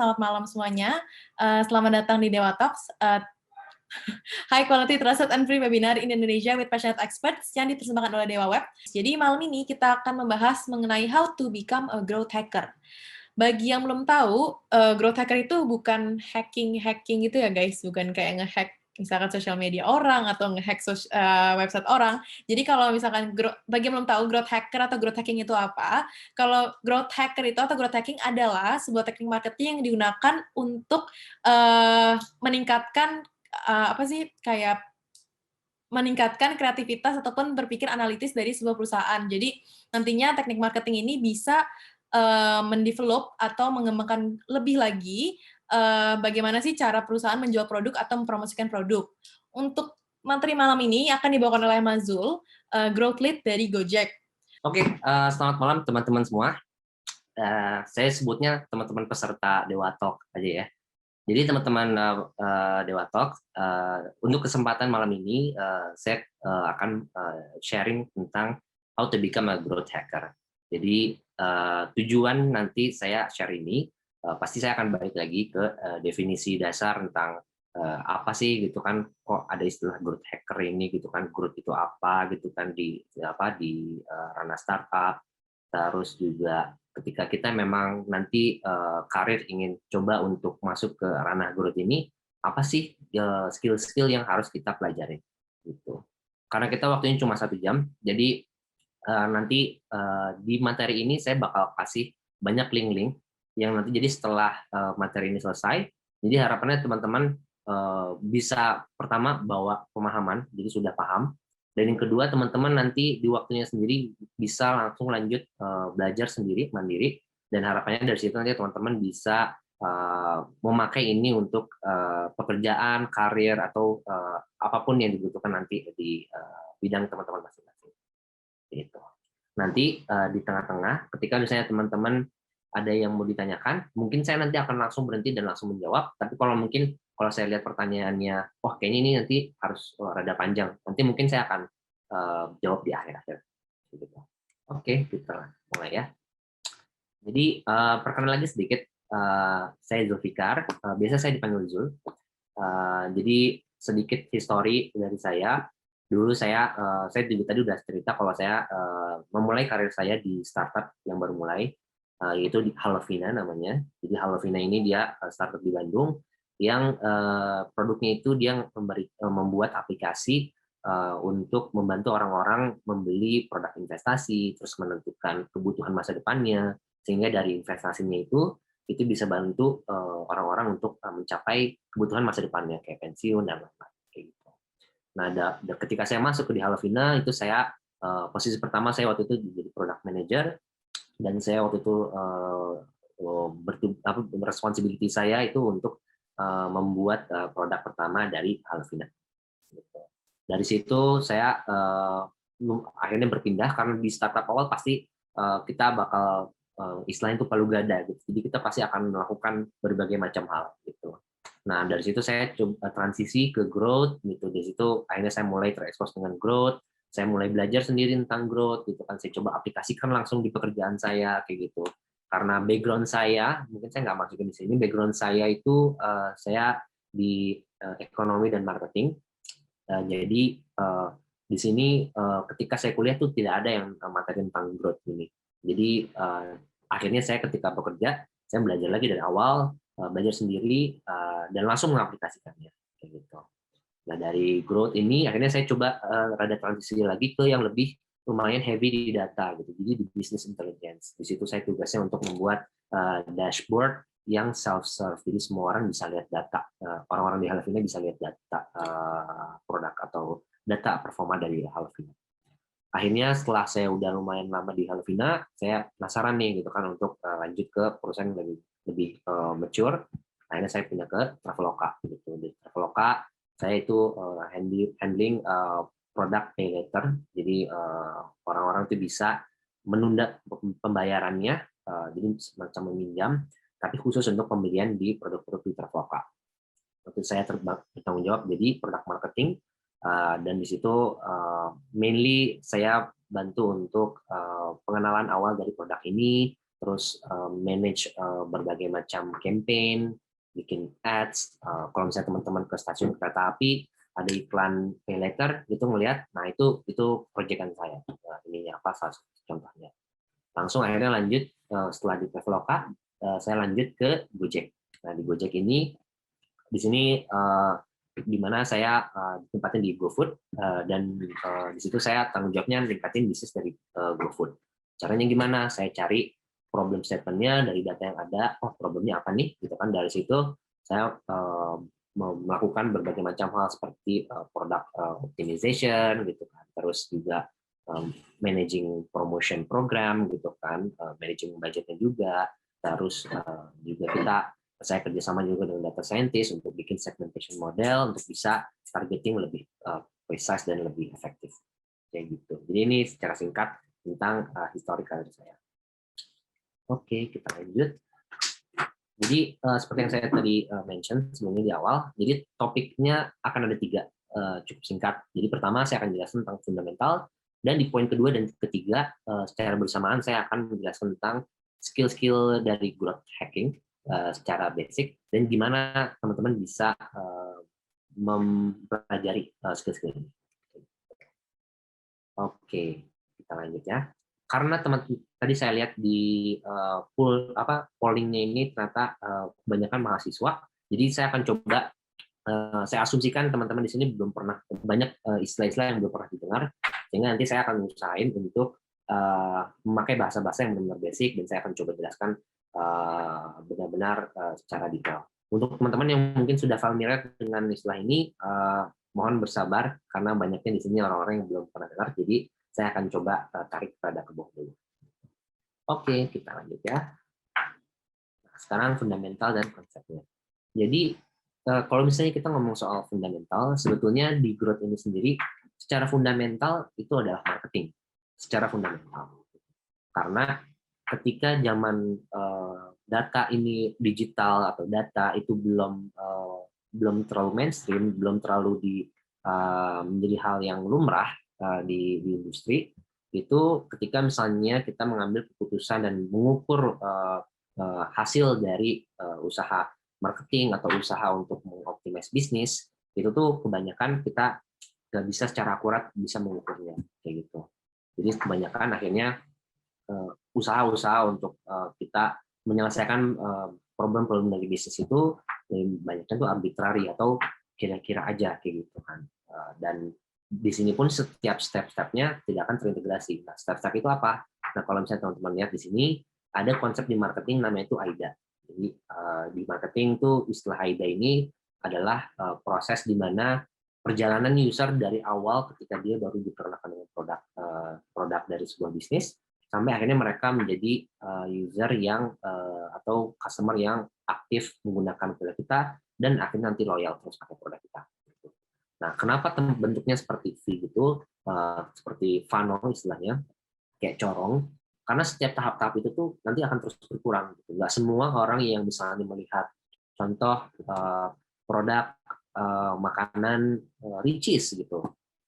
selamat malam semuanya. Selamat datang di Dewa Talks, high quality, trusted, and free webinar in Indonesia with passionate experts yang dipersembahkan oleh Dewa Web. Jadi malam ini kita akan membahas mengenai how to become a growth hacker. Bagi yang belum tahu, growth hacker itu bukan hacking gitu ya guys, bukan kayak ngehack misalkan sosial media orang atau ngehack website orang. Jadi kalau misalkan bagi yang belum tahu growth hacker atau growth hacking itu apa, kalau growth hacker itu atau growth hacking adalah sebuah teknik marketing yang digunakan untuk meningkatkan meningkatkan kreativitas ataupun berpikir analitis dari sebuah perusahaan. Jadi nantinya teknik marketing ini bisa mendevelop atau mengembangkan lebih lagi bagaimana sih cara perusahaan menjual produk atau mempromosikan produk. Untuk materi malam ini akan dibawakan oleh Mazul, Growth Lead dari Gojek. Oke, selamat malam teman-teman semua. Saya sebutnya teman-teman peserta Dewa Talk aja ya. Jadi teman-teman Dewa Talk, untuk kesempatan malam ini saya akan sharing tentang how to become a growth hacker. Jadi tujuan nanti saya share ini, pasti saya akan balik lagi ke definisi dasar tentang apa sih gitu kan, kok ada istilah growth hacker ini gitu kan, growth itu apa gitu kan di ranah startup. Terus juga ketika kita memang nanti karir ingin coba untuk masuk ke ranah growth ini, apa sih skill-skill yang harus kita pelajari gitu. Karena kita waktunya cuma 1 jam, jadi nanti di materi ini saya bakal kasih banyak link-link yang nanti jadi setelah materi ini selesai, jadi harapannya teman-teman bisa pertama bawa pemahaman, jadi sudah paham, dan yang kedua teman-teman nanti di waktunya sendiri bisa langsung lanjut belajar sendiri, mandiri, dan harapannya dari situ nanti teman-teman bisa memakai ini untuk pekerjaan, karir, atau apapun yang dibutuhkan nanti di bidang teman-teman masing-masing. Gitu. Nanti di tengah-tengah, ketika misalnya teman-teman ada yang mau ditanyakan, mungkin saya nanti akan langsung berhenti dan langsung menjawab. Tapi kalau saya lihat pertanyaannya, wah kayaknya ini nanti harus rada panjang, nanti mungkin saya akan jawab di akhir-akhir. Gitu. Oke, kita mulai ya. Jadi perkenalan lagi sedikit, saya Zulfikar, biasa saya dipanggil Zul. Jadi sedikit histori dari saya. Dulu saya juga tadi udah cerita kalau saya memulai karir saya di startup yang baru mulai, yaitu di Halovina namanya. Jadi Halovina ini dia startup di Bandung yang produknya itu dia membuat aplikasi untuk membantu orang-orang membeli produk investasi, terus menentukan kebutuhan masa depannya, sehingga dari investasinya itu bisa bantu orang-orang untuk mencapai kebutuhan masa depannya kayak pensiun dan lain-lain kayak gitu. Nah, ketika saya masuk ke di Halovina itu saya posisi pertama saya waktu itu jadi product manager, dan saya waktu itu responsibility saya itu untuk membuat produk pertama dari Halovina. Gitu. Dari situ saya akhirnya berpindah karena di startup awal pasti kita bakal istilahnya itu palu gada gitu. Jadi kita pasti akan melakukan berbagai macam hal gitu. Nah, dari situ saya coba transisi ke growth gitu. Di situ akhirnya saya mulai terekspos dengan growth. Saya mulai belajar sendiri tentang growth gitu kan. Saya coba aplikasikan langsung di pekerjaan saya kayak gitu. Karena background saya, mungkin saya nggak masukin di sini, background saya itu saya di ekonomi dan marketing. Jadi di sini ketika saya kuliah tuh tidak ada yang materi tentang growth ini. Jadi akhirnya saya ketika bekerja, saya belajar lagi dari awal, belajar sendiri, dan langsung mengaplikasikannya. Kayak gitu. Nah, dari growth ini, akhirnya saya coba rada transisi lagi ke yang lebih lumayan heavy di data. Gitu. Jadi di business intelligence. Di situ saya tugasnya untuk membuat dashboard yang self-serve. Jadi semua orang bisa lihat data. Orang-orang di Halovina bisa lihat data produk atau data performa dari Halovina. Akhirnya setelah saya udah lumayan lama di Halovina, saya penasaran nih gitu kan untuk lanjut ke perusahaan yang lebih mature. Akhirnya saya pindah ke Traveloka gitu. Di Traveloka saya itu handling produk pay later. Jadi orang-orang itu bisa menunda pembayarannya, jadi semacam meminjam, tapi khusus untuk pembelian di produk-produk di Traveloka. Waktu saya bertanggung jawab jadi produk marketing. Dan di situ mainly saya bantu untuk pengenalan awal dari produk ini, terus manage berbagai macam campaign, bikin ads. Kalau misalnya teman-teman ke stasiun kereta api ada iklan pay later gitu ngelihat, nah itu proyekan saya. Ininya apa salah satu contohnya. Langsung akhirnya lanjut setelah di Traveloka, saya lanjut ke Gojek. Nah di Gojek ini di sini di mana saya ditempatin di GoFood dan di situ saya tanggung jawabnya meningkatin bisnis dari GoFood. Caranya gimana? Saya cari problem statement-nya dari data yang ada. Oh problemnya apa nih? Gitu kan dari situ saya melakukan berbagai macam hal seperti product optimization gitu kan. Terus juga managing promotion program gitu kan, managing budgetnya juga. Terus juga saya kerjasama juga dengan data scientist untuk bikin segmentation model untuk bisa targeting lebih precise dan lebih efektif kayak gitu. Jadi ini secara singkat tentang historical dari saya. Oke, kita lanjut. Jadi seperti yang saya tadi mention sebelumnya di awal, jadi topiknya akan ada 3, cukup singkat. Jadi pertama saya akan jelaskan tentang fundamental, dan di poin kedua dan ketiga secara bersamaan saya akan menjelaskan tentang skill-skill dari growth hacking secara basic, dan gimana teman-teman bisa mempelajari skill-skill ini. Oke, kita lanjut ya. Karena tadi saya lihat di pollingnya ini ternyata kebanyakan mahasiswa, jadi saya akan coba saya asumsikan teman-teman di sini belum pernah banyak istilah-istilah yang belum pernah didengar, sehingga nanti saya akan usahain untuk memakai bahasa-bahasa yang benar-benar basic, dan saya akan coba jelaskan benar-benar secara detail. Untuk teman-teman yang mungkin sudah familiar dengan istilah ini, mohon bersabar karena banyaknya di sini orang-orang yang belum pernah dengar, jadi saya akan coba tarik pada ke bawah dulu. Oke, kita lanjut ya. Nah, sekarang fundamental dan konsepnya. Jadi kalau misalnya kita ngomong soal fundamental, sebetulnya di growth ini sendiri secara fundamental itu adalah marketing. Secara fundamental. Karena ketika zaman data ini digital atau data itu belum terlalu mainstream, belum terlalu menjadi hal yang lumrah di industri, itu ketika misalnya kita mengambil keputusan dan mengukur hasil dari usaha marketing atau usaha untuk mengoptimize bisnis, itu tuh kebanyakan kita nggak bisa secara akurat bisa mengukurnya kayak gitu. Jadi kebanyakan akhirnya usaha-usaha untuk kita menyelesaikan problem-problem dari bisnis itu banyaknya tuh arbitrary atau kira-kira aja kayak gitu kan. Dan di sini pun setiap step-stepnya tidak akan terintegrasi. Nah, step-step itu apa? Nah, kalau misalnya teman-teman lihat di sini ada konsep di marketing namanya itu AIDA. Jadi di marketing tuh istilah AIDA ini adalah proses di mana perjalanan user dari awal ketika dia baru diperkenalkan dengan produk dari sebuah bisnis sampai akhirnya mereka menjadi user yang atau customer yang aktif menggunakan produk kita dan akhirnya nanti loyal terus pakai produk kita. Nah, kenapa bentuknya seperti V gitu, seperti funnel istilahnya, kayak corong? Karena setiap tahap-tahap itu tuh nanti akan terus berkurang. Gitu. Nggak semua orang yang misalnya melihat contoh produk makanan Richeese gitu.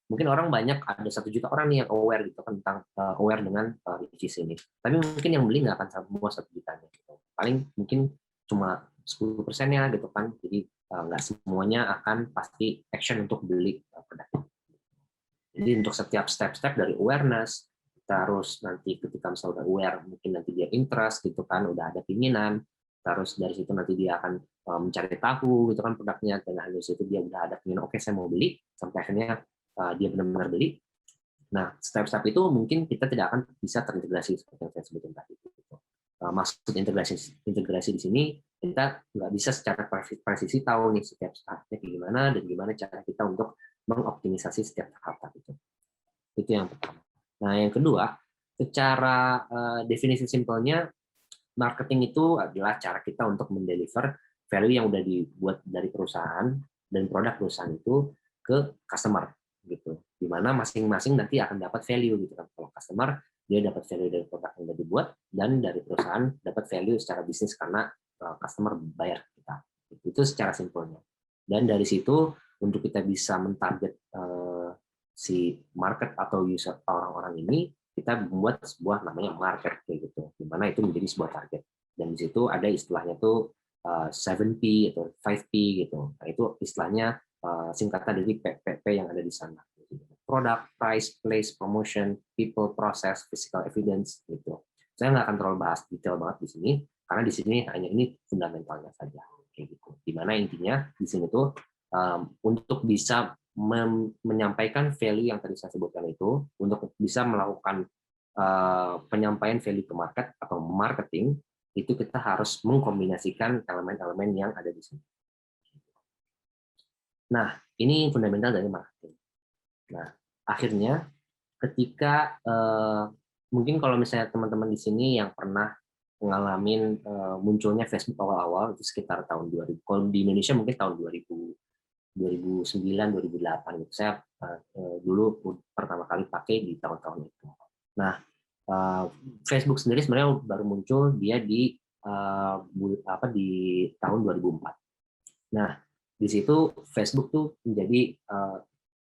Mungkin orang banyak, ada 1 juta orang nih yang aware gitu tentang aware dengan Richeese ini. Tapi mungkin yang beli nggak akan semua 1 jutanya. Gitu. Paling mungkin cuma 10%-nya gitu kan. Jadi nggak semuanya akan pasti action untuk beli produk. Jadi untuk setiap step-step dari awareness, terus nanti ketika misalnya udah aware, mungkin nanti dia interest gitu kan, udah ada keinginan, terus dari situ nanti dia akan mencari tahu gitu kan produknya, dan dari situ dia udah ada keinginan, oke saya mau beli, sampai akhirnya dia benar-benar beli. Nah, step-step itu mungkin kita tidak akan bisa terintegrasi seperti yang saya sebutkan tadi. Maksud integrasi di sini, kita nggak bisa secara presisi tahu nih setiap stepnya gimana dan gimana cara kita untuk mengoptimisasi setiap tahap itu. Itu yang pertama. Nah, yang kedua, secara definisi simpelnya, marketing itu adalah cara kita untuk mendeliver value yang udah dibuat dari perusahaan dan produk perusahaan itu ke customer gitu. Di mana masing-masing nanti akan dapat value gitu kan. Kalau customer dia dapat value dari produk yang udah dibuat, dan dari perusahaan dapat value secara bisnis karena customer bayar kita. Itu secara simpelnya. Dan dari situ untuk kita bisa mentarget si market atau user orang-orang ini, kita membuat sebuah namanya market kayak gitu. Di mana itu menjadi sebuah target. Dan di situ ada istilahnya tuh 7P atau 5P gitu. Nah, itu istilahnya singkatan dari PPP yang ada di sana. Product, price, place, promotion, people, process, physical evidence gitu. Saya nggak akan terlalu bahas detail banget di sini karena di sini hanya ini fundamentalnya saja kayak gitu. Dimana intinya di sini tuh untuk bisa menyampaikan value yang tadi saya sebutkan itu, untuk bisa melakukan penyampaian value ke market atau marketing, itu kita harus mengkombinasikan elemen-elemen yang ada di sini. Nah, ini fundamental dari marketing. Nah, akhirnya ketika mungkin kalau misalnya teman-teman di sini yang pernah ngalamin munculnya Facebook awal-awal itu sekitar tahun 2000. Kalau di Indonesia mungkin tahun 2009, 2008 gitu. Saya dulu pertama kali pakai di tahun-tahun itu. Nah, Facebook sendiri sebenarnya baru muncul dia di di tahun 2004. Nah, di situ Facebook tuh menjadi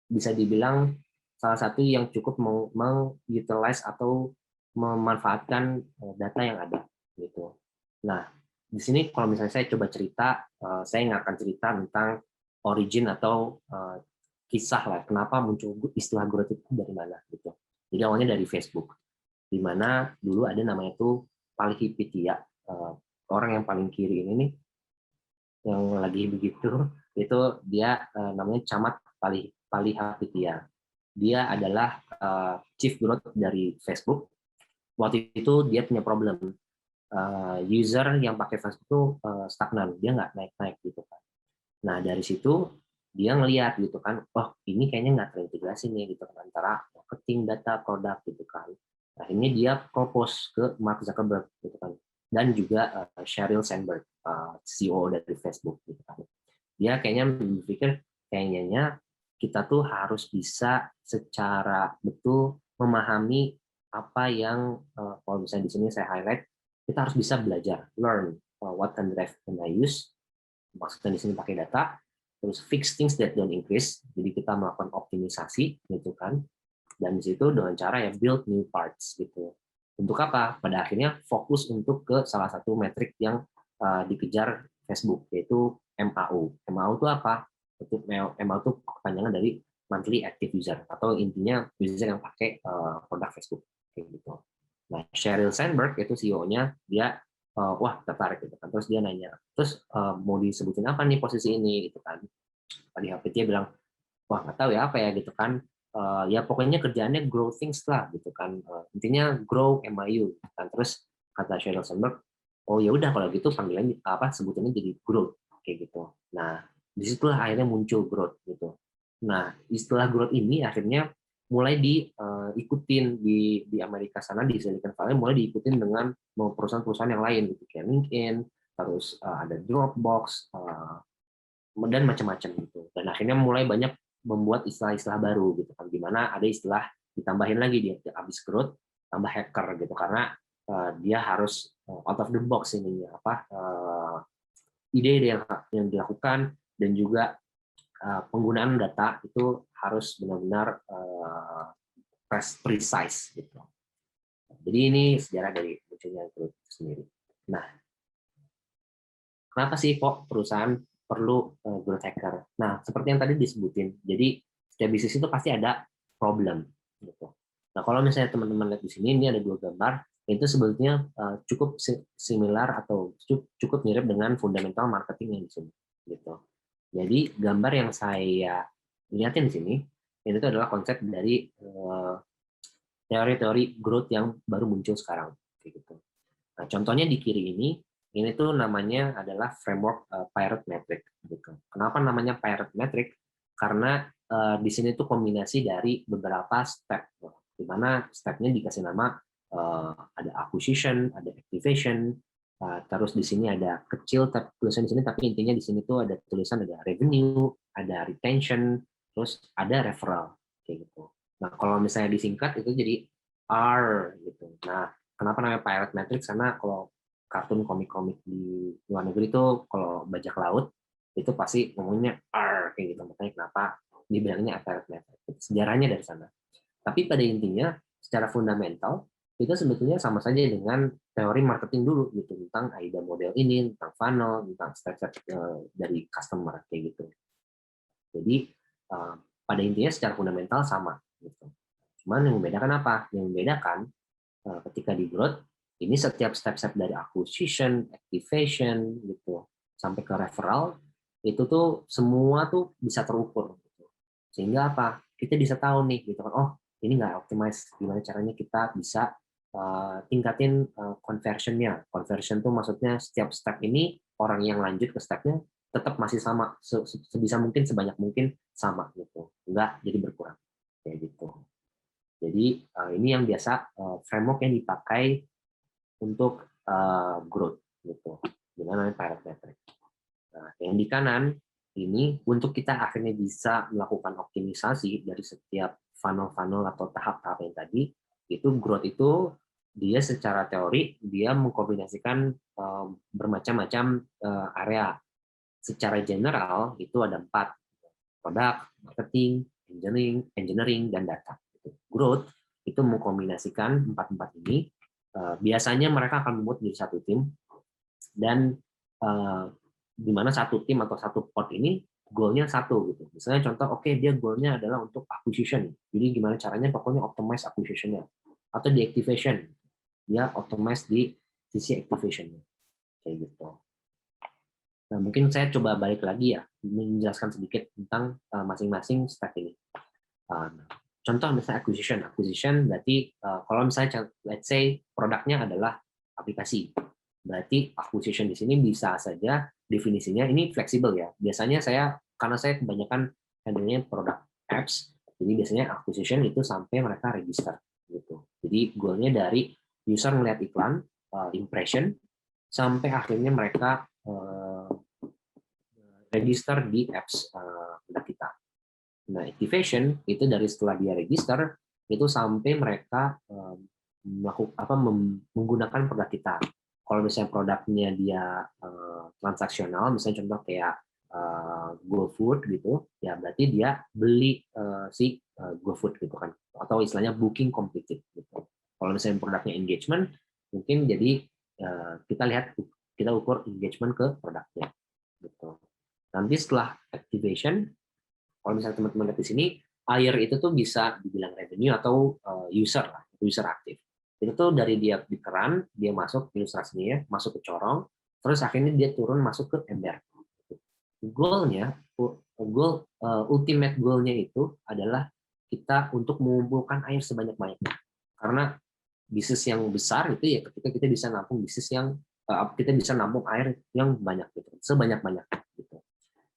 bisa dibilang salah satu yang cukup mengutilize atau memanfaatkan data yang ada gitu. Nah, di sini kalau misalnya saya coba cerita, saya nggak akan cerita tentang origin atau kisah lah kenapa muncul istilah growth itu dari mana gitu. Jadi awalnya dari Facebook, di mana dulu ada namanya itu Palihapitiya, orang yang paling kiri ini nih yang lagi begitu itu dia namanya Camat Palihapitiya. Dia adalah chief growth dari Facebook. Waktu itu dia punya problem, user yang pakai Facebook itu stagnan, dia nggak naik-naik gitu kan. Nah dari situ dia ngelihat gitu kan, oh ini kayaknya nggak terintegrasi nih gitu kan antara marketing, data, produk gitu kan. Akhirnya dia propose ke Mark Zuckerberg gitu kan, dan juga Sheryl Sandberg, CEO dari Facebook gitu kan. Dia kayaknya berpikir kayaknya kita tuh harus bisa secara betul memahami apa yang kalau misalnya di sini saya highlight, kita harus bisa belajar, learn what can I use, maksudnya di sini pakai data, terus fix things that don't increase, jadi kita melakukan optimisasi gitu kan, dan di situ dengan cara ya build new parts gitu. Untuk apa? Pada akhirnya fokus untuk ke salah satu metrik yang dikejar Facebook, yaitu MAU. MAU itu apa? MAU itu kepanjangan dari monthly active user, atau intinya user yang pakai produk Facebook kayak gitu. Nah, Sheryl Sandberg itu CEO-nya, dia wah tertarik gitu kan. Terus dia nanya, terus mau disebutin apa nih posisi ini gitu kan. Tadi HP dia bilang, wah nggak tahu ya apa ya gitu kan. Ya pokoknya kerjaannya grow things lah gitu kan. Intinya grow MIU gitu kan. Terus kata Sheryl Sandberg, oh ya udah kalau gitu panggilannya apa sebutannya jadi growth kayak gitu. Nah, disitulah akhirnya muncul growth gitu. Nah, istilah growth ini akhirnya mulai diikutin di Amerika sana, di Silicon Valley mulai diikutin dengan perusahaan-perusahaan yang lain gitu kayak LinkedIn, terus ada Dropbox dan macam-macam gitu. Dan akhirnya mulai banyak membuat istilah-istilah baru gitu kan, di mana ada istilah ditambahin lagi dia habis growth tambah hacker gitu karena dia harus out of the box ini apa ide yang dilakukan, dan juga penggunaan data itu harus benar-benar precise gitu. Jadi ini sejarah dari munculnya growth itu sendiri. Nah, kenapa sih kok perusahaan perlu growth hacker? Nah, seperti yang tadi disebutin, jadi setiap bisnis itu pasti ada problem gitu. Nah, kalau misalnya teman-teman lihat di sini, ini ada dua gambar, itu sebetulnya cukup similar atau cukup mirip dengan fundamental marketing yang di sini gitu. Jadi gambar yang saya lihatin di sini itu adalah konsep dari teori-teori growth yang baru muncul sekarang kayak gitu. Nah, contohnya di kiri ini tuh namanya adalah framework Pirate Metric gitu. Kenapa namanya Pirate Metric? Karena di sini tuh kombinasi dari beberapa step, di mana stepnya dikasih nama ada acquisition, ada activation, terus di sini ada kecil tulisan di sini, tapi intinya di sini tuh ada tulisan ada revenue, ada retention, terus ada referral kayak gitu. Nah, kalau misalnya disingkat itu jadi R gitu. Nah, kenapa namanya Pirate Matrix? Karena kalau kartun komik-komik di luar negeri itu kalau bajak laut itu pasti ngomongnya R kayak gitu. Makanya kenapa dibilangnya Pirate Matrix. Sejarahnya dari sana. Tapi pada intinya secara fundamental itu sebetulnya sama saja dengan teori marketing dulu gitu, tentang AIDA model ini, tentang funnel, tentang step-step dari customer kayak gitu. Jadi pada intinya secara fundamental sama gitu. Cuman yang membedakan apa? Yang membedakan ketika di growth ini setiap step-step dari acquisition, activation gitu sampai ke referral itu tuh semua tuh bisa terukur gitu. Sehingga apa? Kita bisa tahu nih gitu kan, oh ini nggak optimize, gimana caranya kita bisa tingkatin conversion-nya. Conversion tuh maksudnya setiap step ini orang yang lanjut ke stepnya tetap masih sama, sebisa mungkin, sebanyak mungkin sama gitu, nggak jadi berkurang kayak gitu. Jadi ini yang biasa framework yang dipakai untuk growth gitu, dengan namanya Pirate Metric. Nah, yang di kanan ini untuk kita akhirnya bisa melakukan optimisasi dari setiap funnel-funnel atau tahap-tahap yang tadi, itu growth itu dia secara teori dia mengkombinasikan bermacam-macam area. Secara general itu ada 4, produk, marketing, engineering, dan data. Growth itu mengkombinasikan 4 ini. Biasanya mereka akan membuat jadi satu tim, dan di mana satu tim atau satu pod ini goalnya satu gitu. Misalnya contoh, oke, dia goalnya adalah untuk acquisition. Jadi gimana caranya, pokoknya optimize acquisition-nya. Atau di activation, dia optimize di sisi activation-nya. Kayak gitu. Nah, mungkin saya coba balik lagi ya, menjelaskan sedikit tentang masing-masing step ini. Contoh misalnya acquisition. Acquisition berarti kalau misalnya let's say produknya adalah aplikasi. Berarti acquisition di sini bisa saja definisinya ini fleksibel ya. Biasanya karena saya kebanyakan handle-nya produk apps, jadi biasanya acquisition itu sampai mereka register gitu. Jadi goal-nya dari user melihat iklan, impression, sampai akhirnya mereka register di apps produk kita. Nah, activation itu dari setelah dia register itu sampai mereka menggunakan produk kita. Kalau misalnya produknya dia transaksional, misalnya contoh kayak GoFood gitu, ya berarti dia beli si GoFood gitu kan, atau istilahnya booking completed gitu. Kalau misalnya produknya engagement, mungkin jadi kita ukur engagement ke produknya gitu. Nanti setelah activation, kalau misalnya teman-teman lihat di sini, air itu tuh bisa dibilang revenue atau user lah, user aktif. Itu tuh dari dia di keran, dia masuk ilustrasinya ya, masuk ke corong, terus akhirnya dia turun masuk ke ember. Goalnya, ultimate goalnya itu adalah kita untuk mengumpulkan air sebanyak-banyaknya. Karena bisnis yang besar itu ya ketika kita bisa nampung kita bisa nampung air yang banyak gitu, sebanyak-banyaknya gitu.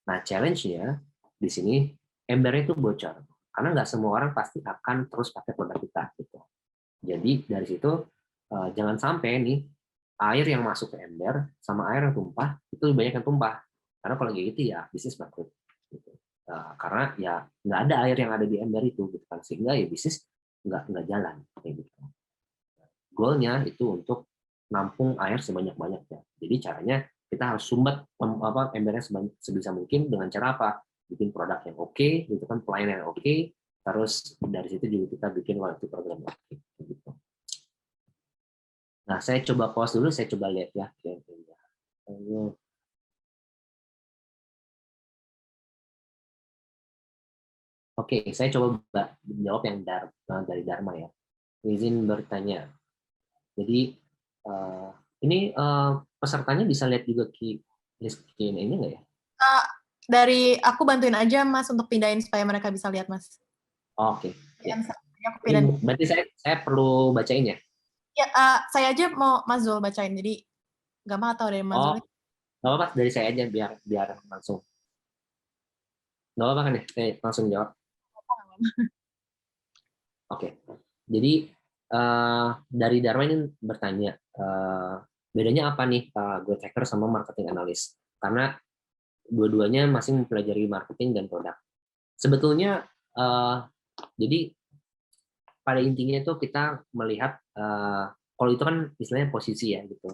Nah, challenge-nya di sini embernya itu bocor. Karena nggak semua orang pasti akan terus pakai produk kita gitu. Jadi dari situ jangan sampai nih air yang masuk ke ember sama air yang tumpah itu lebih banyak yang tumpah. Karena kalau gitu ya bisnis bangkrut. Gitu. Karena ya nggak ada air yang ada di ember itu gitu kan, sehingga ya bisnis nggak jalan kayak gitu. Goalnya itu untuk nampung air sebanyak-banyaknya. Jadi caranya kita harus sumbat embernya sebisa mungkin dengan cara apa? Bikin produk yang oke, gitu kan, pelayanan yang oke, terus dari situ juga kita bikin loyalty program yang oke. Gitu. Nah, saya coba pause dulu, saya coba lihat ya. Oke, saya coba jawab yang dari Dharma ya. Izin bertanya. Jadi ini pesertanya bisa lihat juga list Q&A ini nggak ya? Dari aku bantuin aja Mas untuk pindahin supaya mereka bisa lihat Mas. Oke. Ya. Berarti saya perlu bacain ya? Ya, saya aja mau Mas Zul bacain, jadi gampang atau dari Mas Zul? Nggak apa-apa, dari saya aja biar langsung. Nggak apa-apa kan ya? Saya langsung jawab. Oke. Jadi dari Dharma ini bertanya, bedanya apa nih growth hacker sama marketing analyst? Karena dua-duanya masih mempelajari marketing dan produk. Sebetulnya jadi pada intinya itu kita melihat kalau itu kan istilahnya posisi ya gitu.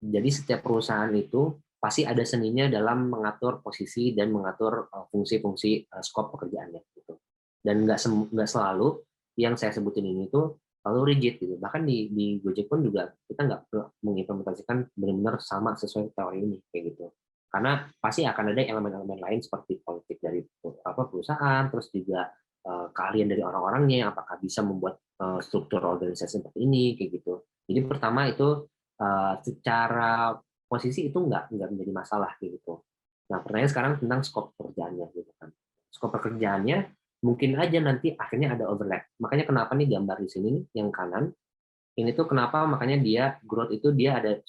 Jadi setiap perusahaan itu pasti ada seninya dalam mengatur posisi dan mengatur fungsi-fungsi skop pekerjaannya gitu. Dan nggak selalu yang saya sebutin ini tuh terlalu rigid gitu. Bahkan di Gojek pun juga kita nggak mengimplementasikan benar-benar sama sesuai teori ini kayak gitu. Karena pasti akan ada elemen-elemen lain seperti politik dari perusahaan, terus juga keahlian dari orang-orangnya, apakah bisa membuat struktur organisasi seperti ini kayak gitu. Jadi pertama itu secara posisi itu nggak menjadi masalah kayak gitu. Nah pertanyaan sekarang tentang skop pekerjaannya gitu kan. Skop pekerjaannya mungkin aja nanti akhirnya ada overlap. Makanya kenapa nih gambar di sini yang kanan ini tuh kenapa makanya dia growth itu dia ada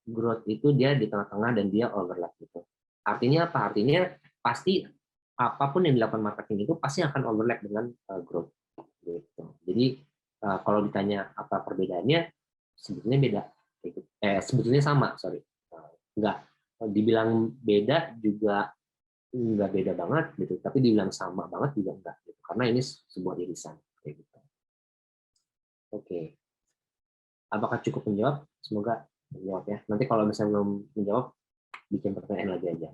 growth itu dia di tengah-tengah dan dia overlap gitu. Artinya apa? Artinya pasti apapun yang dilakukan marketing itu pasti akan overlap dengan growth gitu. Jadi kalau ditanya apa perbedaannya sebetulnya beda. Sebetulnya sama, sorry. Enggak dibilang beda juga nggak beda banget gitu, tapi dibilang sama banget juga enggak gitu. Karena ini sebuah irisan kayak gitu. Oke. Apakah cukup menjawab? Semoga menjawab ya. Nanti kalau misalnya belum menjawab, bikin pertanyaan lagi aja.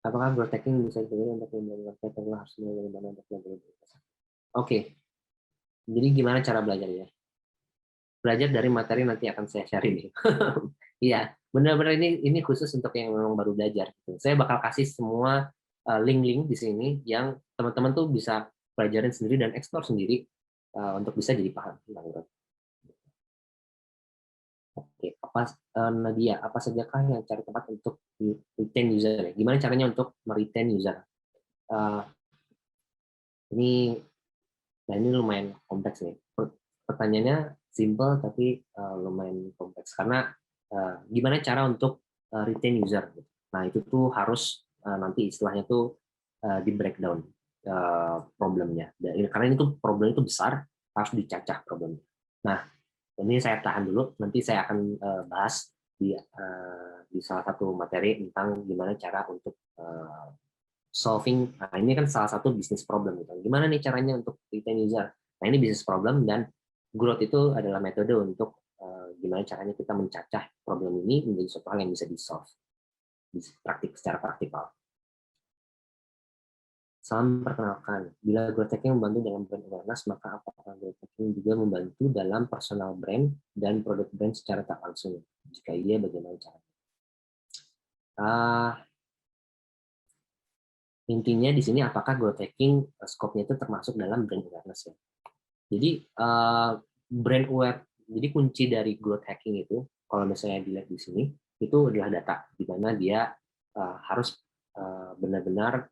Apakah growth hacking bisa dipelajari untuk membuat harus mulai dari mana untuk belajar? Oke. Jadi gimana cara belajarnya? Belajar dari materi nanti akan saya share ini. Iya, benar-benar ini khusus untuk yang memang baru belajar. Saya bakal kasih semua link-link di sini yang teman-teman tuh bisa pelajarin sendiri dan explore sendiri untuk bisa jadi paham tentang growth. Oke, Nadia, apa sajakah yang cari tempat untuk retain user? Gimana caranya untuk meretain user? Ini, nah ini lumayan kompleks nih. Pertanyaannya simple tapi lumayan kompleks karena gimana cara untuk retain user? Nah itu tuh harus nanti istilahnya tuh di breakdown problemnya. Karena ini tuh problem itu besar, harus dicacah problemnya. Nah ini saya tahan dulu, nanti saya akan bahas di salah satu materi tentang gimana cara untuk solving. Nah ini kan salah satu bisnis problem gitu. Gimana nih caranya untuk retain user? Nah ini bisnis problem dan growth itu adalah metode untuk gimana caranya kita mencacah problem ini menjadi suatu hal yang bisa di-solve secara praktikal. Salam perkenalkan, bila growth hacking membantu dalam brand awareness, maka apakah growth hacking juga membantu dalam personal brand dan produk brand secara tak langsung? Jika iya, bagaimana caranya? Intinya di sini apakah growth hacking scope-nya itu termasuk dalam brand awareness ya? Jadi brand aware, jadi kunci dari growth hacking itu kalau misalnya dilihat di sini itu adalah data, di mana dia harus benar-benar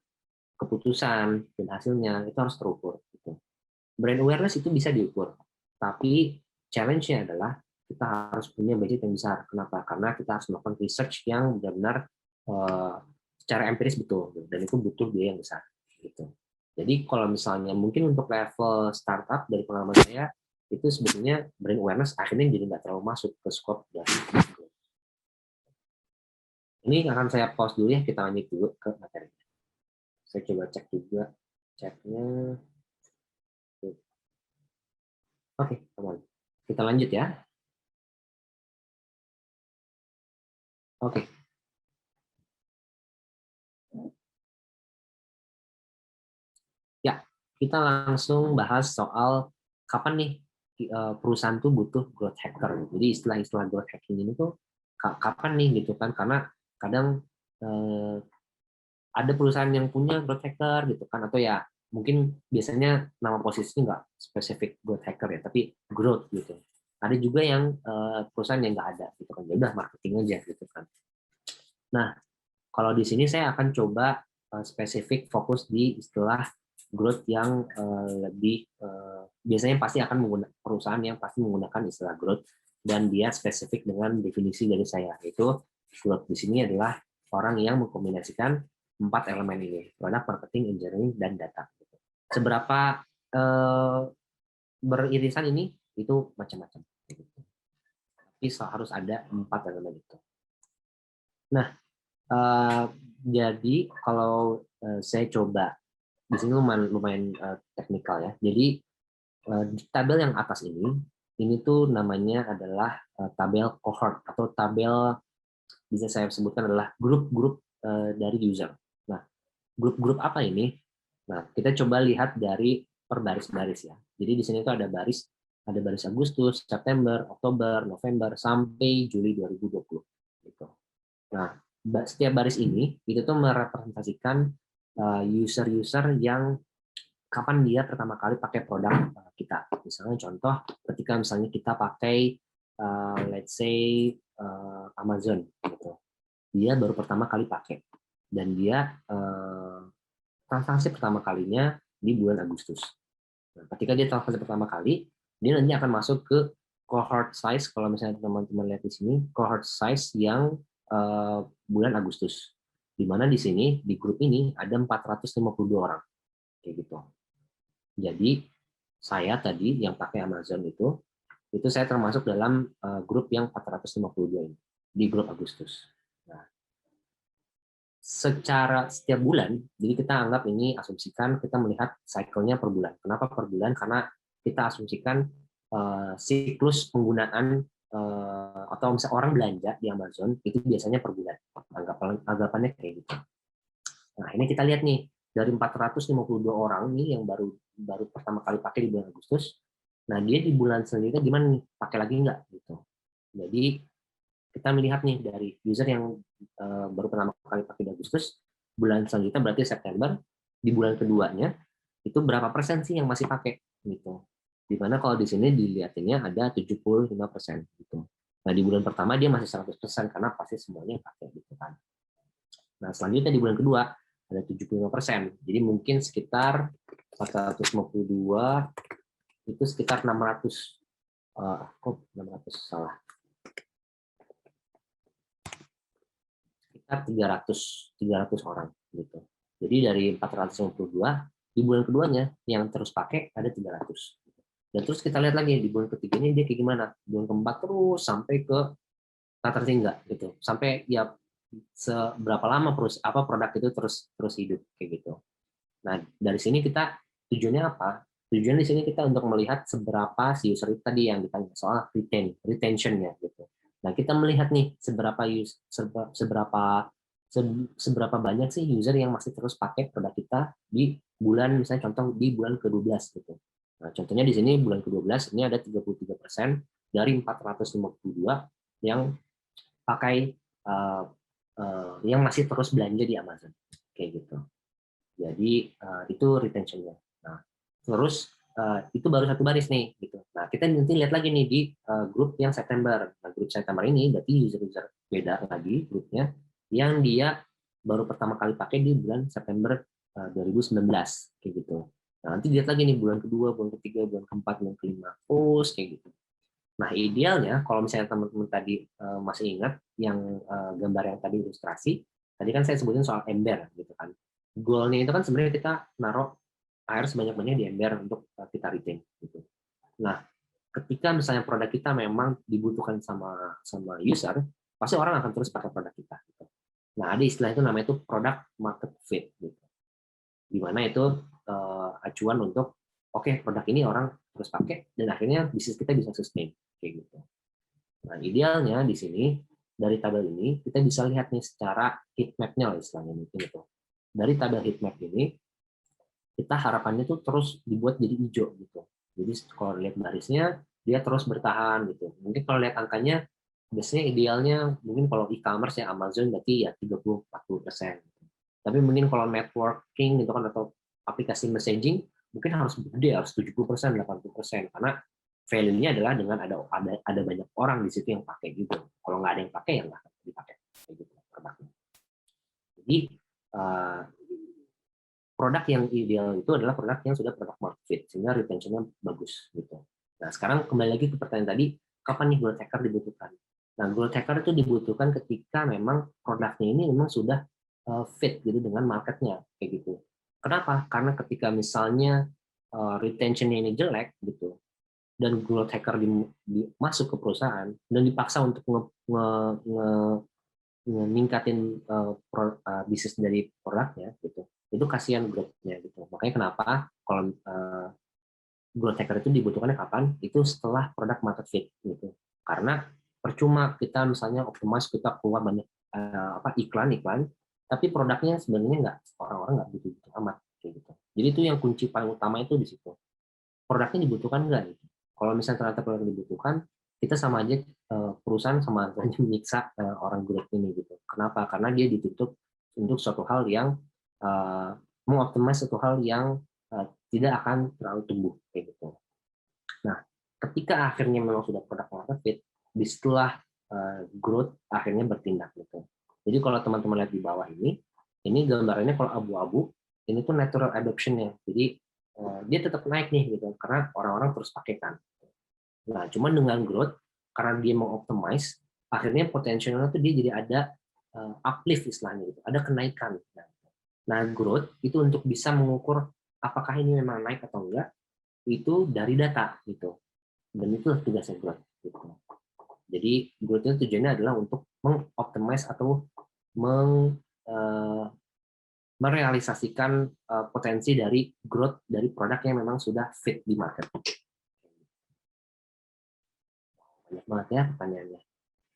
keputusan dan hasilnya itu harus terukur. Gitu. Brand awareness itu bisa diukur, tapi challenge-nya adalah kita harus punya budget yang besar. Kenapa? Karena kita harus melakukan research yang benar-benar secara empiris betul, dan itu butuh biaya yang besar. Gitu. Jadi kalau misalnya mungkin untuk level startup dari pengalaman saya itu sebetulnya brand awareness akhirnya jadi nggak terlalu masuk ke scope dari ini. Akan saya pause dulu ya, kita lanjut dulu ke materi. Saya coba cek juga chatnya. Oke, teman. Kita lanjut ya. Oke. Ya, kita langsung bahas soal kapan nih perusahaan tuh butuh growth hacker. Jadi istilah-istilah growth hacking ini tuh kapan nih gitu kan? Karena kadang ada perusahaan yang punya growth hacker gitu kan, atau ya mungkin biasanya nama posisinya nggak spesifik growth hacker ya, tapi growth gitu. Ada juga yang perusahaan yang nggak ada gitu kan, ya udah marketing aja gitu kan. Nah, kalau di sini saya akan coba spesifik fokus di istilah growth yang lebih biasanya pasti akan menggunakan perusahaan yang pasti menggunakan istilah growth dan dia spesifik dengan definisi dari saya, yaitu growth di sini adalah orang yang mengkombinasikan 4 elemen ini, produk, marketing, engineering, dan data. Seberapa beririsan ini itu macam-macam. Tapi harus ada 4 elemen itu. Nah, jadi kalau saya coba di sini lumayan teknikal ya. Jadi di tabel yang atas ini tuh namanya adalah tabel cohort atau tabel bisa saya sebutkan adalah grup-grup dari user. Nah, grup-grup apa ini? Nah, kita coba lihat dari per baris-baris ya. Jadi di sini tuh ada baris Agustus, September, Oktober, November sampai Juli 2020 gitu. Nah, setiap baris ini itu tuh merepresentasikan user-user yang kapan dia pertama kali pakai produk kita. Misalnya contoh ketika misalnya kita pakai let's say Amazon gitu. Dia baru pertama kali pakai dan dia transaksi pertama kalinya di bulan Agustus. Nah, ketika dia transaksi pertama kali, dia nanti akan masuk ke cohort size. Kalau misalnya teman-teman lihat di sini, cohort size yang bulan Agustus. Di mana di sini di grup ini ada 452 orang, kayak gitu. Jadi saya tadi yang pakai Amazon itu saya termasuk dalam grup yang 452 ini di grup Agustus. Nah, secara setiap bulan, jadi kita anggap ini asumsikan kita melihat cycle-nya per bulan. Kenapa per bulan? Karena kita asumsikan siklus penggunaan atau misalnya orang belanja di Amazon itu biasanya per bulan. Anggapannya kayak gitu. Nah, ini kita lihat nih dari 452 orang nih yang baru pertama kali pakai di bulan Agustus. Nah, dia di bulan selanjutnya gimana nih? Pakai lagi nggak gitu. Jadi kita melihat nih dari user yang baru pertama kali pakai di Agustus, bulan selanjutnya berarti September, di bulan keduanya itu berapa persen sih yang masih pakai gitu. Dimana kalau di sini dilihatinnya ada 75% gitu. Nah, di bulan pertama dia masih 100% karena pasti semuanya pakai gitu kan. Nah, selanjutnya di bulan kedua ada 75%. Jadi mungkin sekitar 452 itu sekitar 600 kok 600 salah. Sekitar 300 orang gitu. Jadi dari 452 di bulan keduanya yang terus pakai ada 300. Dan terus kita lihat lagi di bulan ketiganya dia kayak gimana. Bulan keempat terus sampai ke tak terhingga gitu. Sampai ya seberapa lama produk itu terus hidup kayak gitu. Nah, dari sini kita tujuannya apa? Tujuan di sini kita untuk melihat seberapa si user itu tadi yang ditanya soal retention-nya gitu. Nah, kita melihat nih seberapa banyak sih user yang masih terus pakai produk kita di bulan misalnya contoh di bulan ke-12 gitu. Nah, contohnya di sini bulan ke-12 ini ada 33% dari 452 yang pakai yang masih terus belanja di Amazon kayak gitu. Jadi itu retention-nya. Nah, terus itu baru satu baris nih gitu. Nah, kita nanti lihat lagi nih di grup yang September. Nah, grup September ini berarti user-user beda lagi grupnya yang dia baru pertama kali pakai di bulan September 2019 kayak gitu. Nah, nanti lihat lagi nih bulan kedua, bulan ketiga, bulan keempat, bulan kelima, terus kayak gitu. Nah, idealnya kalau misalnya teman-teman tadi masih ingat yang gambar yang tadi ilustrasi, tadi kan saya sebutin soal ember gitu kan. Goalnya itu kan sebenarnya kita naruh air sebanyak-banyaknya di ember untuk kita retain gitu. Nah, ketika misalnya produk kita memang dibutuhkan sama user, pasti orang akan terus pakai produk kita gitu. Nah, ada istilah itu namanya itu product market fit gitu. Di mana itu acuan untuk oke, produk ini orang terus pakai dan akhirnya bisnis kita bisa sustain kayak gitu. Nah, idealnya di sini dari tabel ini kita bisa lihat nih secara heat map-nya istilahnya gitu. Dari tabel heat map ini kita harapannya tuh terus dibuat jadi hijau gitu. Jadi kalau lihat barisnya dia terus bertahan gitu. Mungkin kalau lihat angkanya biasanya idealnya mungkin kalau e-commerce ya Amazon berarti ya 30-40%. Tapi mungkin kalau networking gitu kan atau aplikasi messaging mungkin harus gede, harus 70%, 80% karena value-nya adalah dengan ada banyak orang di situ yang pakai gitu. Kalau nggak ada yang pakai ya nggak dipakai kayak gitu produknya. Jadi produk yang ideal itu adalah produk yang sudah product market fit sehingga retention-nya bagus gitu. Nah, sekarang kembali lagi ke pertanyaan tadi, kapan nih growth hacker dibutuhkan? Nah, growth hacker itu dibutuhkan ketika memang produknya ini memang sudah fit gitu dengan marketnya kayak gitu. Kenapa? Karena ketika misalnya retention-nya ini jelek gitu dan growth hacker masuk ke perusahaan dan dipaksa untuk meningkatin bisnis dari produknya gitu, itu kasihan growth-nya gitu. Makanya kenapa kalau growth hacker itu dibutuhkannya kapan? Itu setelah produk market fit gitu. Karena percuma kita misalnya optimize, kita keluar banyak iklan, tapi produknya sebenarnya orang-orang nggak butuh amat kayak gitu. Jadi itu yang kunci paling utama itu di situ. produknya dibutuhkan nggak gitu. Kalau misalnya ternyata produk dibutuhkan, kita sama aja perusahaan sama aja menyiksa orang growth ini gitu. Kenapa? Karena dia ditutup untuk suatu hal yang mengoptimize suatu hal yang tidak akan terlalu tumbuh kayak gitu. Nah, ketika akhirnya memang sudah produk market fit, disitulah growth akhirnya bertindak gitu. Jadi kalau teman-teman lihat di bawah ini gambarannya kalau abu-abu, ini tuh natural adoption-nya. Jadi dia tetap naik nih gitu, karena orang-orang terus pakai kan. Nah, cuman dengan growth, karena dia mau optimize, akhirnya potensialnya tuh dia jadi ada uplift istilahnya gitu, ada kenaikan. Nah, growth itu untuk bisa mengukur apakah ini memang naik atau enggak, itu dari data gitu. Dan itu tugasnya growth. Gitu. Jadi growth itu tujuannya adalah untuk mengoptimize atau merealisasikan potensi dari growth dari produk yang memang sudah fit di market. Banyak banget ya pertanyaannya.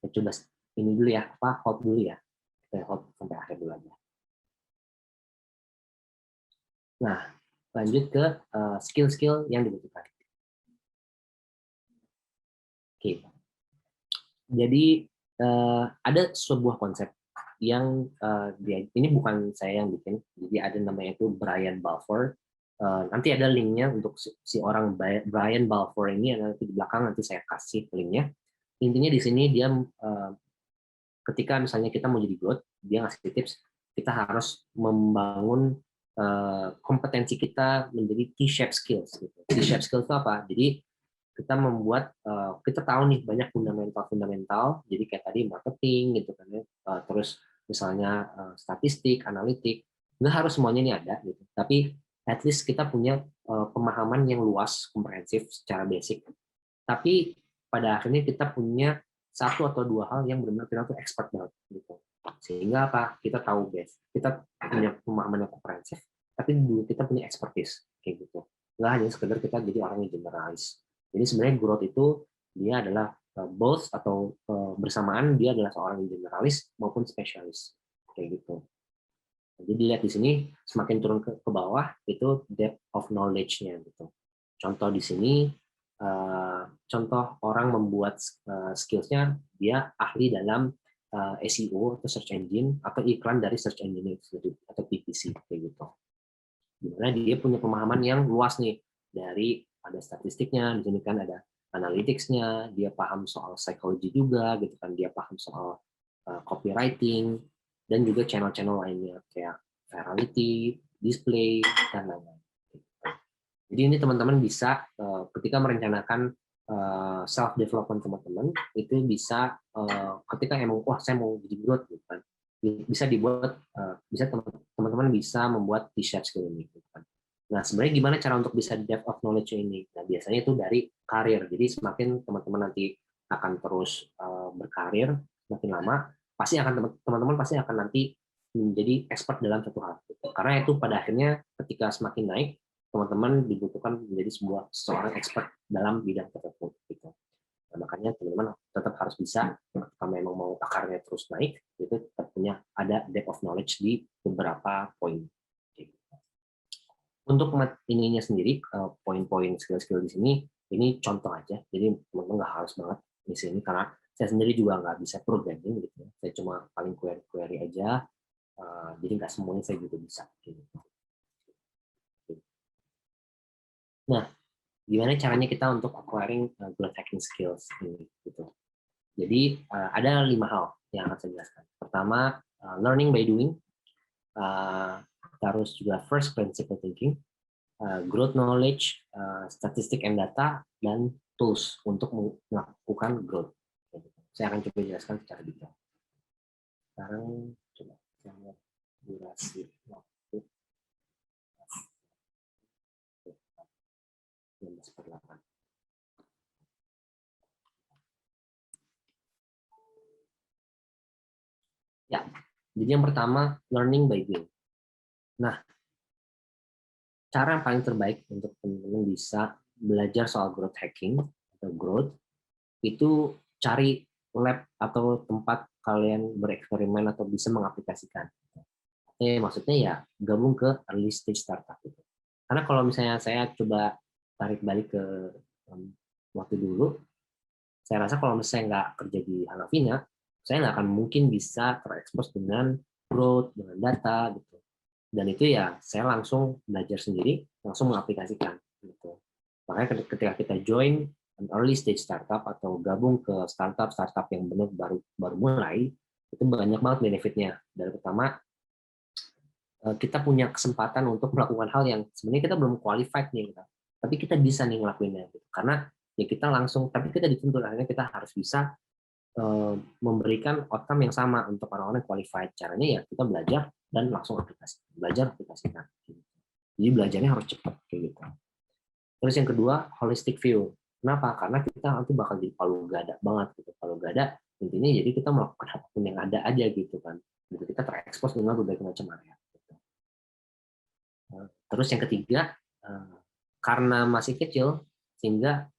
Saya coba ini dulu ya, hold dulu ya. Kita hold sampai akhir dulu aja. Nah, lanjut ke skill-skill yang dibutuhkan. Oke. Jadi ada sebuah konsep yang ini bukan saya yang bikin, jadi ada namanya itu Brian Balfour. Nanti ada linknya untuk si orang Brian Balfour ini, nanti di belakang nanti saya kasih linknya. Intinya di sini dia ketika misalnya kita mau jadi growth, dia ngasih tips kita harus membangun kompetensi kita menjadi T-shaped skills. Gitu. T-shaped skills itu apa? Jadi kita membuat kita tahu nih banyak fundamental, jadi kayak tadi marketing gitu kan ya, terus misalnya statistik, analitik, nggak harus semuanya ini ada gitu, tapi at least kita punya pemahaman yang luas, komprehensif secara basic, tapi pada akhirnya kita punya satu atau dua hal yang benar-benar kita tuh expert banget gitu, sehingga apa, kita tahu base, kita punya pemahaman yang komprehensif, tapi kita punya expertise kayak gitu, nggak hanya sekedar kita jadi orang yang generalis. Jadi sebenarnya growth itu dia adalah both atau bersamaan dia adalah seorang yang generalis maupun spesialis kayak gitu. Jadi dilihat di sini semakin turun ke bawah itu depth of knowledge-nya gitu. Contoh di sini contoh orang membuat skills-nya dia ahli dalam SEO atau search engine atau iklan dari search engine itu atau PPC kayak gitu. Dimana dia punya pemahaman yang luas nih dari ada statistiknya, di sini kan ada analytics-nya, dia paham soal psikologi juga, gitu kan, dia paham soal copywriting, dan juga channel-channel lainnya kayak virality, display, dan lain-lain. Jadi ini teman-teman bisa ketika merencanakan self development teman-teman itu bisa ketika emang wah saya mau jadi growth gitu kan, bisa dibuat bisa teman-teman bisa membuat T-shirt skill ini gitu kan. Nah, sebenarnya gimana cara untuk bisa depth of knowledge ini? Nah, biasanya itu dari karir. Jadi semakin teman-teman nanti akan terus berkarir, semakin lama, pasti akan teman-teman pasti akan nanti menjadi expert dalam satu hal. Karena itu pada akhirnya ketika semakin naik, teman-teman dibutuhkan menjadi seorang expert dalam bidang tertentu. Gitu. Nah, makanya teman-teman tetap harus bisa, kalau memang mau akarnya terus naik, itu tetap punya ada depth of knowledge di beberapa poin. Untuk ininya sendiri, poin-poin skill-skill di sini, ini contoh aja, jadi teman-teman nggak harus banget di sini, karena saya sendiri juga nggak bisa programming, gitu. Saya cuma paling query aja, jadi nggak semuanya saya juga bisa. Gitu. Nah, gimana caranya kita untuk acquiring growth hacking skills ini? Gitu. Jadi ada 5 hal yang akan saya jelaskan. Pertama, learning by doing, terus juga first principle thinking, growth knowledge, statistik and data, dan tools untuk melakukan growth. Saya akan coba jelaskan secara detail. Sekarang coba saya lihat durasi waktu 19/8. Ya, jadi yang pertama learning by doing. Nah, cara yang paling terbaik untuk teman-teman bisa belajar soal growth hacking atau growth itu cari lab atau tempat kalian bereksperimen atau bisa mengaplikasikan. Maksudnya ya gabung ke early stage startup gitu. Karena kalau misalnya saya coba tarik balik ke waktu dulu, saya rasa kalau misalnya nggak kerja di Hanafinya, saya nggak akan mungkin bisa terekspos dengan growth, dengan data gitu. Dan itu ya saya langsung belajar sendiri, langsung mengaplikasikan gitu. Makanya ketika kita join an early stage startup atau gabung ke startup yang benar baru mulai, itu banyak banget benefitnya. Dan pertama, kita punya kesempatan untuk melakukan hal yang sebenarnya kita belum qualified nih, tapi kita bisa nih ngelakuinnya gitu. Karena ya kita langsung, tapi kita dituntut akhirnya kita harus bisa memberikan outcome yang sama untuk orang-orang yang qualified. Caranya ya kita belajar dan langsung aplikasikan. Jadi belajarnya harus cepat kayak gitu. Terus yang kedua, holistic view. Kenapa? Karena kita nanti bakal jadi palu gada banget gitu. Palu gada intinya jadi kita melakukan apapun yang ada aja gitu kan. Gitu kita terekspos dengan berbagai macam area. Terus yang ketiga, karena masih kecil sehingga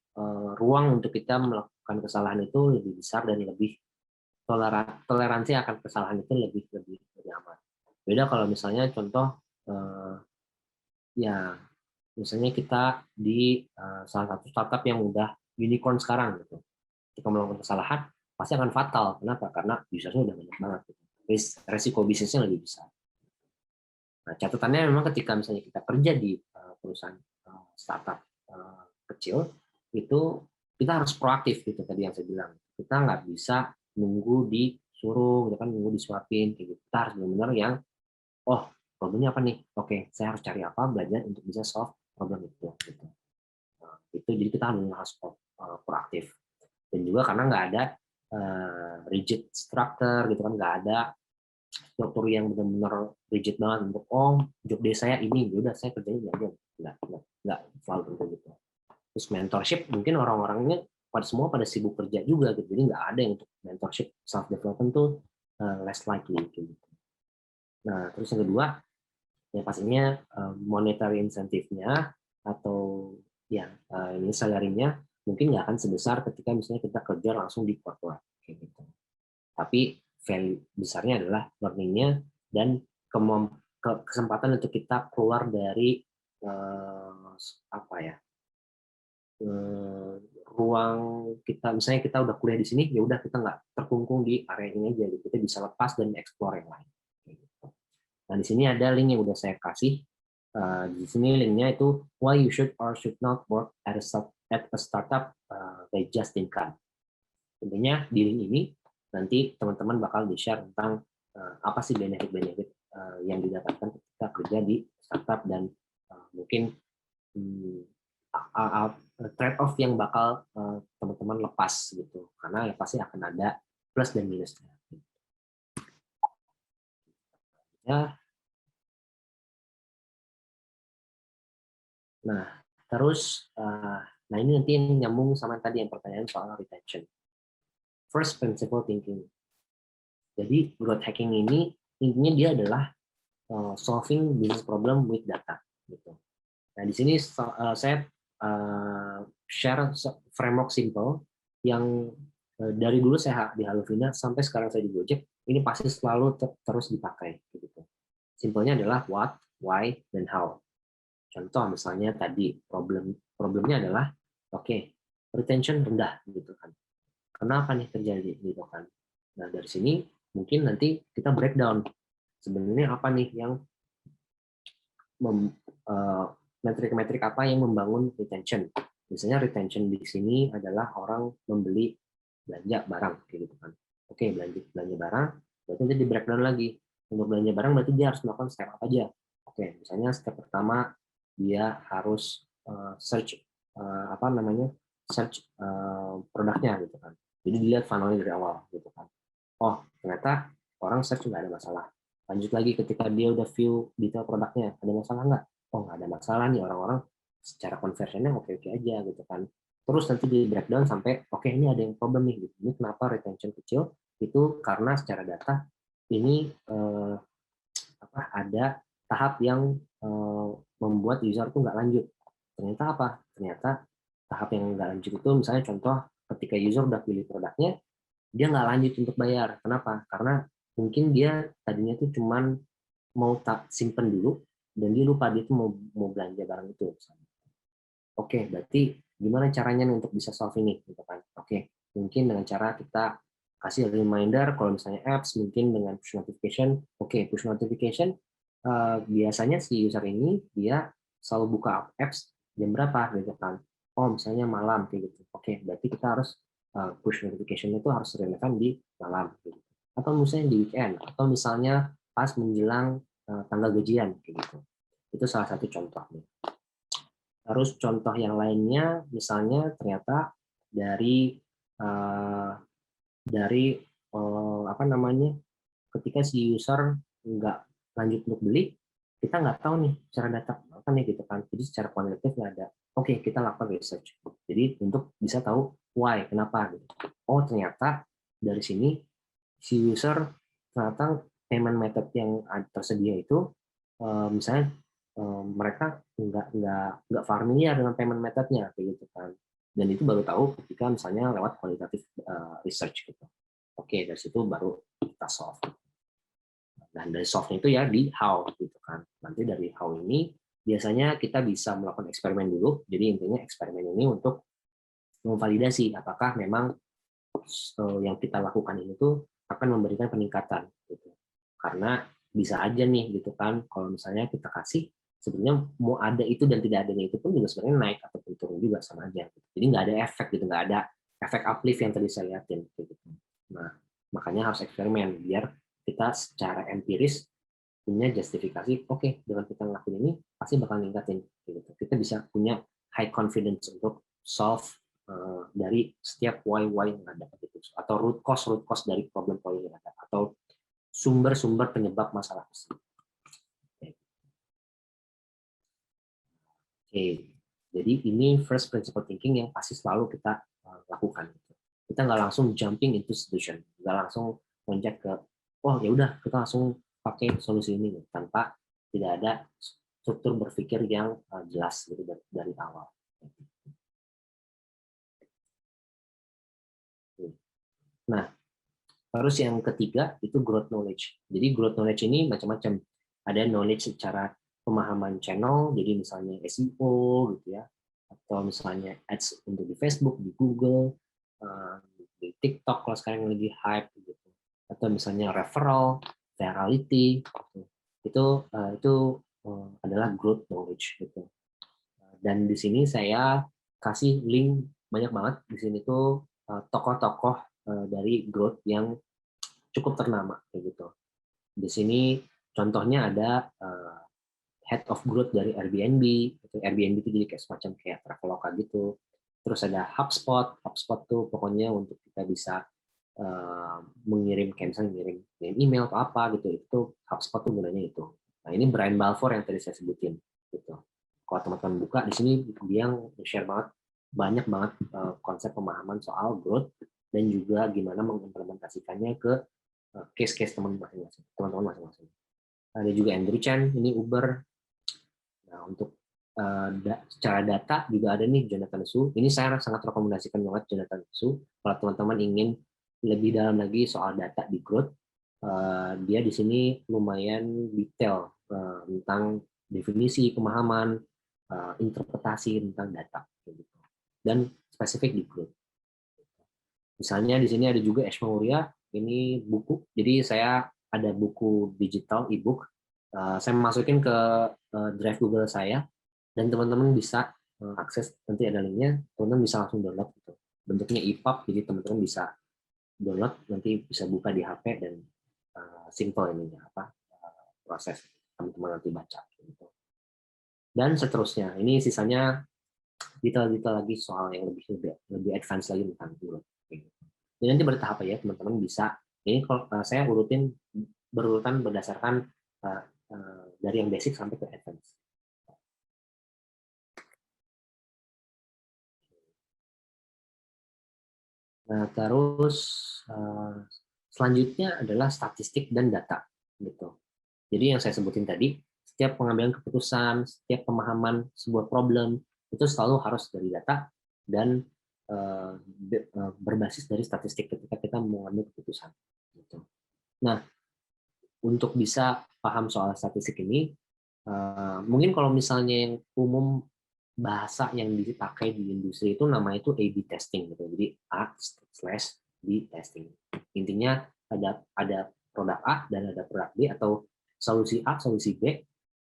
ruang untuk kita melakukan kesalahan itu lebih besar dan lebih toleransi akan kesalahan itu lebih aman. Beda kalau misalnya contoh ya misalnya kita di salah satu startup yang udah unicorn sekarang gitu. Kita melakukan kesalahan pasti akan fatal. Kenapa? Karena usernya udah banyak banget gitu. Resiko bisnisnya lebih besar. Nah, catatannya memang ketika misalnya kita kerja di perusahaan startup kecil, itu kita harus proaktif gitu tadi yang saya bilang. Kita nggak bisa nunggu disuruh, gitu kan, nunggu disuapin, kayak gitu. Kita harus benar-benar yang, oh problemnya apa nih? Oke, saya harus cari apa, belajar untuk bisa solve problem itu. Gitu. Nah, itu jadi kita harus proaktif. Dan juga karena nggak ada rigid structure gitu kan, nggak ada struktur yang benar-benar rigid banget untuk job desk saya ini, udah saya kerjain aja, nggak selalu tentu gitu. Terus mentorship mungkin orang-orangnya pada sibuk kerja juga gitu, jadi nggak ada yang untuk mentorship self development tuh less likely gitu. Nah terus yang kedua ya pastinya monetary incentive-nya atau ya ini salary-nya mungkin nggak akan sebesar ketika misalnya kita kerja langsung di corporate kayak gitu. Tapi value besarnya adalah learning-nya dan kesempatan untuk kita keluar dari apa ya ruang kita, misalnya kita udah kuliah di sini ya udah kita nggak terkungkung di area ini aja, kita bisa lepas dan explore yang lain. Nah di sini ada link yang udah saya kasih. Di sini linknya itu why you should or should not work at a startup by just income. Tentunya di link ini nanti teman-teman bakal di-share tentang apa sih benefit-benefit yang didapatkan ketika kerja di startup dan mungkin trade-off yang bakal teman-teman lepas gitu, karena ya pasti akan ada plus dan minusnya. Ya. Nah, terus nah ini nanti yang nyambung sama tadi yang pertanyaan soal retention. First principle thinking. Jadi growth hacking ini intinya dia adalah solving business problem with data gitu. Nah, di sini saya share framework simple yang dari dulu saya di Haluvina sampai sekarang saya di Gojek, ini pasti selalu terus dipakai gitu. Simpelnya adalah what, why, dan how. Contoh misalnya tadi problemnya adalah retention rendah gitu kan. Kenapa nih terjadi gitu kan. Nah, dari sini mungkin nanti kita breakdown sebenarnya apa nih yang metrik-metrik apa yang membangun retention. Misalnya retention di sini adalah orang membeli belanja barang gitu kan. Oke, belanja barang, berarti nanti di breakdown lagi. Untuk belanja barang berarti dia harus melakukan step apa aja. Oke, misalnya step pertama dia harus search search produknya gitu kan. Jadi dilihat funnelnya dari awal gitu kan. Oh, ternyata orang search nggak ada masalah. Lanjut lagi ketika dia udah view detail produknya, ada masalah nggak? Oh, nggak ada masalah nih, orang-orang secara conversionnya oke-oke aja gitu kan. Terus nanti di breakdown sampai ini ada yang problem nih gitu. Ini kenapa retention kecil? Itu karena secara data ini ada tahap yang membuat user tuh nggak lanjut. Ternyata apa? Ternyata tahap yang nggak lanjut itu misalnya contoh ketika user udah pilih produknya, dia nggak lanjut untuk bayar. Kenapa? Karena mungkin dia tadinya tuh cuman mau simpen dulu dan dia lupa dia tuh mau belanja barang itu. Oke, berarti gimana caranya nih untuk bisa solve ini, gitu kan? Oke, mungkin dengan cara kita kasih reminder kalau misalnya apps, mungkin dengan push notification. Oke, push notification biasanya si user ini dia selalu buka apps jam berapa, gitu kan? Oh, misalnya malam kayak gitu. Oke, berarti kita harus push notification itu harus relevan di malam, gitu. Atau misalnya di weekend, atau misalnya pas menjelang tanggal gajian, kayak gitu. Itu salah satu contohnya. Terus contoh yang lainnya, misalnya ternyata dari eh, apa namanya, ketika si user nggak lanjut untuk beli, kita nggak tahu nih secara data apa nih gitu kan. Jadi secara kuantitatif nggak ada. Oke, kita lakukan research. Jadi untuk bisa tahu why, kenapa gitu. Oh ternyata dari sini si user ternyata payment method yang tersedia itu misalnya mereka nggak familiar dengan payment methodnya kayak gitu kan, dan itu baru tahu ketika misalnya lewat kualitatif research gitu. Oke, dari situ baru kita solve, dan dari solve itu ya di how gitu kan. Nanti dari how ini biasanya kita bisa melakukan eksperimen dulu. Jadi intinya eksperimen ini untuk memvalidasi apakah memang yang kita lakukan ini tuh akan memberikan peningkatan gitu. Karena bisa aja nih gitu kan, kalau misalnya kita kasih sebenarnya mau ada itu dan tidak adanya itu pun juga sebenarnya naik ataupun turun juga sama aja. Jadi nggak ada efek gitu, nggak ada efek uplift yang tadi saya lihatin gitu. Nah makanya harus eksperimen biar kita secara empiris punya justifikasi. Oke, dengan kita ngelakuin ini pasti bakal ningkatin gitu. Kita bisa punya high confidence untuk solve dari setiap why yang ada gitu, atau root cause dari problem yang ada, atau sumber-sumber penyebab masalah tersebut. Oke, jadi ini first principle thinking yang pasti selalu kita lakukan. Kita nggak langsung jumping into solution, nggak langsung loncat ke, oh ya udah kita langsung pakai solusi ini tanpa tidak ada struktur berpikir yang jelas gitu dari awal. Nah, terus yang ketiga itu growth knowledge. Jadi growth knowledge ini macam-macam. Ada knowledge secara pemahaman channel, jadi misalnya SEO gitu ya, atau misalnya ads untuk di Facebook, di Google, di TikTok kalau sekarang lagi hype gitu, atau misalnya referral, virality, gitu. Itu adalah growth knowledge gitu. Dan di sini saya kasih link banyak banget di sini tuh tokoh-tokoh dari growth yang cukup ternama kayak gitu. Di sini contohnya ada head of growth dari Airbnb. Airbnb itu jadi kayak semacam kayak Traveloka gitu. Terus ada HubSpot. HubSpot tuh pokoknya untuk kita bisa mengirim, kayak misalnya ngirim email atau apa gitu. Itu HubSpot tuh gunanya itu. Nah ini Brian Balfour yang tadi saya sebutin gitu. Kalau teman-teman buka di sini dia share banyak banget konsep pemahaman soal growth dan juga gimana mengimplementasikannya ke case-case teman-teman masing-masing. Ada juga Andrew Chen, ini Uber. Nah, untuk secara data juga ada nih Jonathan Su. Ini saya sangat rekomendasikan banget Jonathan Su. Kalau teman-teman ingin lebih dalam lagi soal data di growth, dia di sini lumayan detail tentang definisi, pemahaman, interpretasi tentang data, gitu. Dan spesifik di growth. Misalnya di sini ada juga Ash Maurya, ini buku. Jadi saya ada buku digital e-book. Saya masukin ke drive Google saya dan teman-teman bisa akses, nanti ada linknya, teman-teman bisa langsung download gitu. Bentuknya EPUB, jadi teman-teman bisa download, nanti bisa buka di HP dan simple ininya proses teman-teman nanti baca gitu. Dan seterusnya. Ini sisanya detail-detail lagi soal yang lebih advance lagi tentang growth. Jadi nanti bertahap ya teman-teman bisa. Ini kalau saya berurutan berdasarkan dari yang basic sampai ke advance. Nah, terus selanjutnya adalah statistik dan data gitu. Jadi yang saya sebutin tadi, setiap pengambilan keputusan, setiap pemahaman sebuah problem itu selalu harus dari data dan berbasis dari statistik ketika kita mengambil keputusan. Gitu. Nah, untuk bisa paham soal statistik ini, mungkin kalau misalnya yang umum bahasa yang dipakai di industri itu namanya itu A/B testing gitu. Jadi A/B testing. Intinya ada produk A dan ada produk B, atau solusi A, solusi B,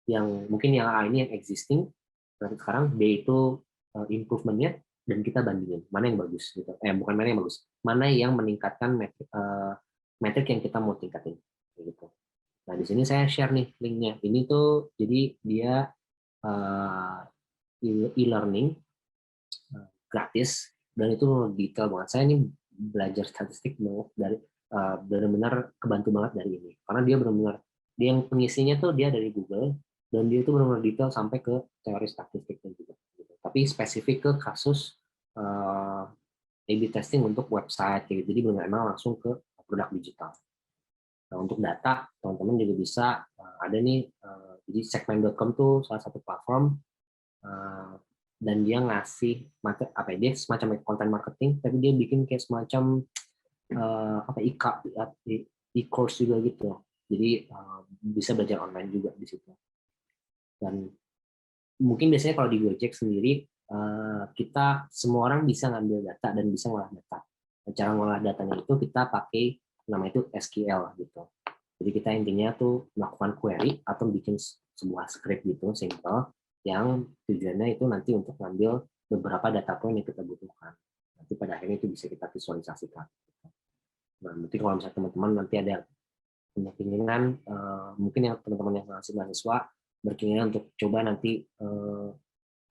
yang mungkin yang A ini yang existing, sekarang B itu improvement-nya, dan kita bandingin mana yang bagus gitu. Bukan mana yang bagus, mana yang meningkatkan metrik yang kita mau tingkatin gitu. Nah, di sini saya share nih linknya. Ini tuh jadi dia uh, e-learning gratis, dan itu detail banget. Saya ini belajar statistik dari benar-benar kebantu banget dari ini, karena dia benar-benar, dia yang pengisinya tuh dia dari Google, dan dia itu benar-benar detail sampai ke teori statistiknya juga gitu. Tapi spesifik ke kasus A/B testing untuk website gitu. Jadi benar-benar langsung ke produk digital. Nah, untuk data teman-teman juga bisa ada nih, jadi segment.com tuh salah satu platform, dan dia ngasih apa ya, dia semacam content marketing, tapi dia bikin kayak semacam e-course juga gitu. Jadi bisa belajar online juga di situ. Dan mungkin biasanya kalau di Gojek sendiri, kita semua orang bisa ngambil data dan bisa ngolah data. Cara ngolah datanya itu kita pakai nama itu SQL gitu. Jadi kita intinya tuh melakukan query atau bikin sebuah script gitu, simple, yang tujuannya itu nanti untuk ngambil beberapa data point yang kita butuhkan. Nanti pada akhirnya itu bisa kita visualisasikan. Nah, mungkin kalau misalnya teman-teman nanti ada punya keinginan, mungkin yang teman-teman yang masih mahasiswa berkeinginan untuk coba nanti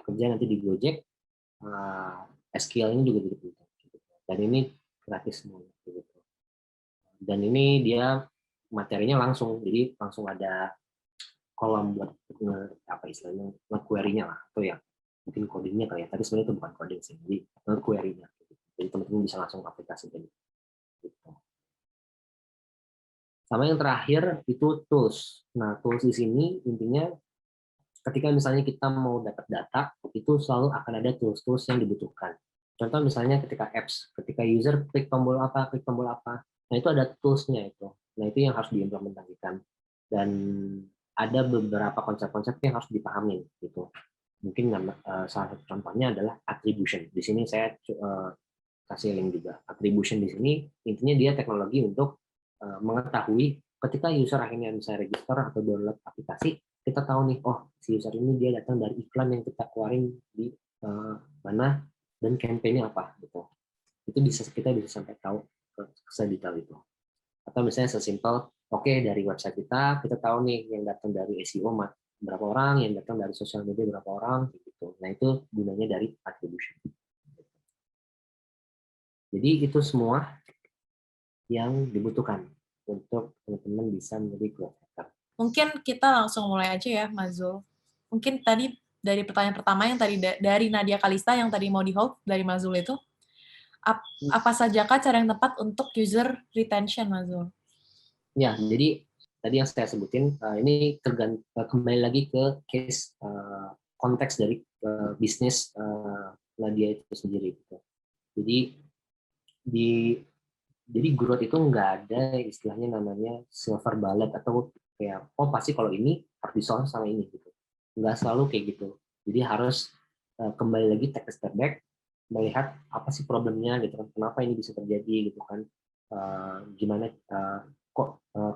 kerja nanti di Gojek, SQL ini juga jadi penting. Dan ini gratis semua. Dan ini dia materinya langsung, jadi langsung ada kolom buat apa istilahnya, query-nya lah, atau ya mungkin codingnya kali ya, tapi sebenarnya itu bukan coding sih, jadi query-nya. Jadi teman-teman bisa langsung aplikasi gitu. Sama yang terakhir itu tools. Nah, tools di sini intinya ketika misalnya kita mau dapat data, itu selalu akan ada tools-tools yang dibutuhkan. Contoh misalnya ketika apps, ketika user klik tombol apa, nah itu ada tools-nya itu. Nah, itu yang harus diimplementasikan. Dan ada beberapa konsep-konsep yang harus dipahami gitu. Mungkin salah satu contohnya adalah attribution. Di sini saya kasih link juga. Attribution di sini intinya dia teknologi untuk mengetahui ketika user akhirnya bisa register atau download aplikasi, kita tahu nih, oh si user ini dia datang dari iklan yang kita keluarin di mana dan campaign-nya apa gitu. Itu kita bisa sampai tahu sedetail itu. Atau misalnya sesimpel, oke, dari website kita tahu nih yang datang dari SEO berapa orang, yang datang dari sosial media berapa orang gitu. Nah, itu gunanya dari attribution. Jadi itu semua yang dibutuhkan untuk teman-teman bisa menjadi growth hacker. Mungkin kita langsung mulai aja ya, Mas Zul. Mungkin tadi dari pertanyaan pertama yang tadi dari Nadia Kalista yang tadi mau di-hold dari Mas Zul itu, apa sajakah cara yang tepat untuk user retention, Mas Zul? Ya, jadi tadi yang saya sebutin, ini kembali lagi ke case konteks dari bisnis Nadia itu sendiri. Gitu. Jadi growth itu nggak ada istilahnya namanya silver bullet atau kayak pasti kalau ini harus disolve sama ini gitu. Nggak selalu kayak gitu. Jadi harus kembali lagi take a step back, melihat apa sih problemnya gitu kan, kenapa ini bisa terjadi gitu kan, gimana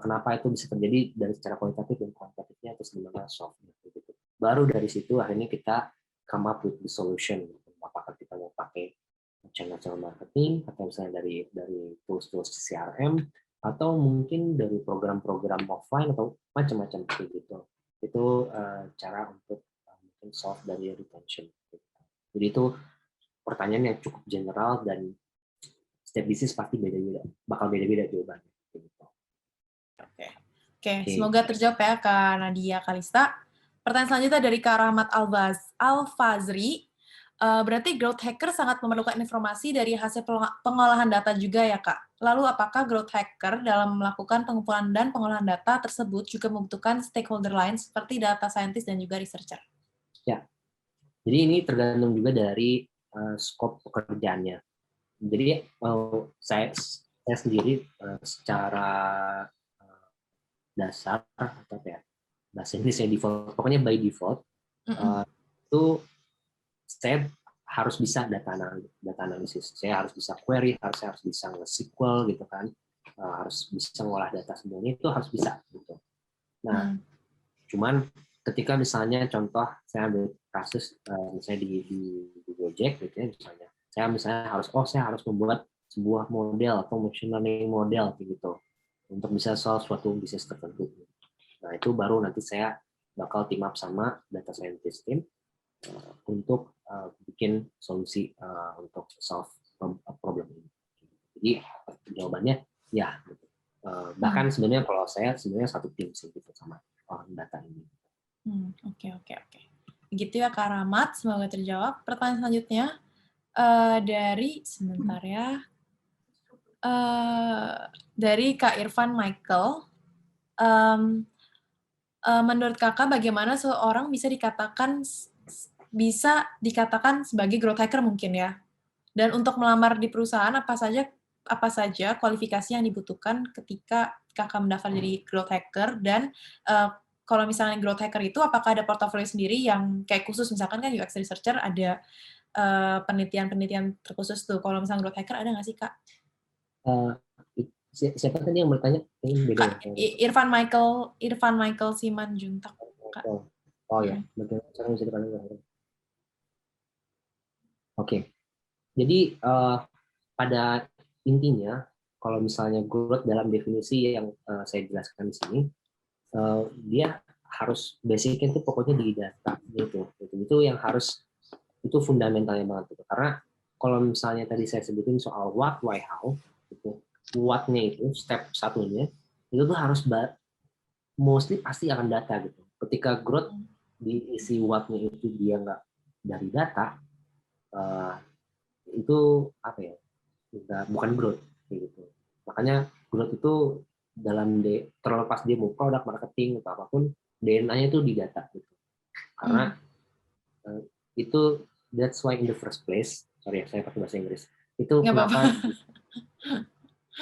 kenapa itu bisa terjadi dari secara kualitatif dan kuantitatifnya, terus gimana solve gitu. Baru dari situ akhirnya kita come up with the solution. Gitu. Apakah kita mau pakai channel-channel marketing atau misalnya dari tools-tools CRM atau mungkin dari program-program offline atau macam-macam gitu. Itu cara untuk mungkin solve dari retention. Jadi itu pertanyaan yang cukup general dan setiap bisnis pasti beda-beda, bakal beda-beda jawabannya. Oke, semoga terjawab ya Kak Nadia Kalista. Pertanyaan selanjutnya dari Kak Rahmat Al-Fazri. Berarti growth hacker sangat memerlukan informasi dari hasil pengolahan data juga ya Kak. Lalu apakah growth hacker dalam melakukan pengumpulan dan pengolahan data tersebut juga membutuhkan stakeholder lain seperti data scientist dan juga researcher? Ya, jadi ini tergantung juga dari skop pekerjaannya. Jadi saya sendiri secara dasar atau ya bahasa Inggrisnya default, pokoknya by default itu saya harus bisa data analisis, saya harus bisa query, saya harus bisa nge-SQL gitu kan, harus bisa ngolah data semuanya itu harus bisa gitu. Nah, cuman ketika misalnya contoh saya ambil kasus misalnya di Gojek gitu ya, misalnya saya harus membuat sebuah model atau machine learning model gitu untuk bisa solve suatu bisnis tertentu. Nah, itu baru nanti saya bakal team up sama data scientist team untuk bikin solusi untuk solve problem ini. Jadi jawabannya ya. Bahkan sebenarnya kalau saya sebenarnya satu tim sih gitu sama orang data ini. Oke. Begitu ya Kak Rahmat, semoga terjawab. Pertanyaan selanjutnya dari sebentar ya. Dari Kak Irfan Michael. Menurut Kakak bagaimana seorang bisa dikatakan sebagai growth hacker mungkin ya? Dan untuk melamar di perusahaan apa saja kualifikasi yang dibutuhkan ketika Kakak mendaftar jadi growth hacker, dan kalau misalnya growth hacker itu apakah ada portofolio sendiri yang kayak khusus, misalkan kan UX researcher ada penelitian terkhusus tuh. Kalau misalnya growth hacker ada nggak sih, Kak? Siapa tadi yang bertanya? Ini beda Kak, ya? Irfan Michael Simanjuntak, Kak. Oh ya, bagaimana cara bisa dipandang? Oke, jadi pada intinya kalau misalnya growth dalam definisi yang saya jelaskan di sini, dia harus basicnya itu pokoknya di data itu yang harus, itu fundamentalnya banget gitu. Karena kalau misalnya tadi saya sebutin soal what, why, how, gitu, what-nya itu step satunya itu tuh harus mostly pasti akan data gitu. Ketika growth diisi what-nya itu dia nggak dari data, itu apa ya? Bukan growth gitu. Makanya growth itu terlepas dia mau produk marketing atau apapun, DNA-nya itu di data gitu. Karena itu that's why in the first place, sorry saya pakai bahasa Inggris, itu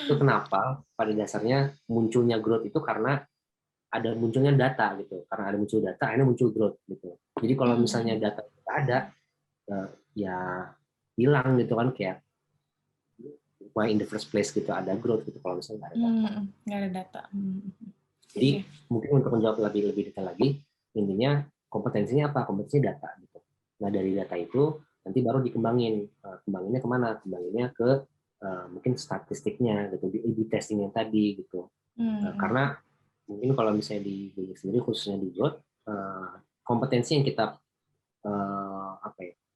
kenapa pada dasarnya munculnya growth itu karena ada munculnya data gitu, karena ada muncul data akhirnya muncul growth gitu. Jadi kalau misalnya data tidak ada, ya hilang gitu kan, kayak why in the first place gitu ada growth gitu kalau misalnya nggak ada data. Jadi mungkin untuk menjawab lebih detail lagi, intinya kompetensinya apa? Kompetensinya data gitu. Nah dari data itu nanti baru dikembangin. Kembanginnya kemana? Kembanginnya ke mungkin statistiknya gitu, di A/B testingnya tadi gitu. Karena mungkin kalau misalnya di Gojek sendiri khususnya di Growth, kompetensi yang kita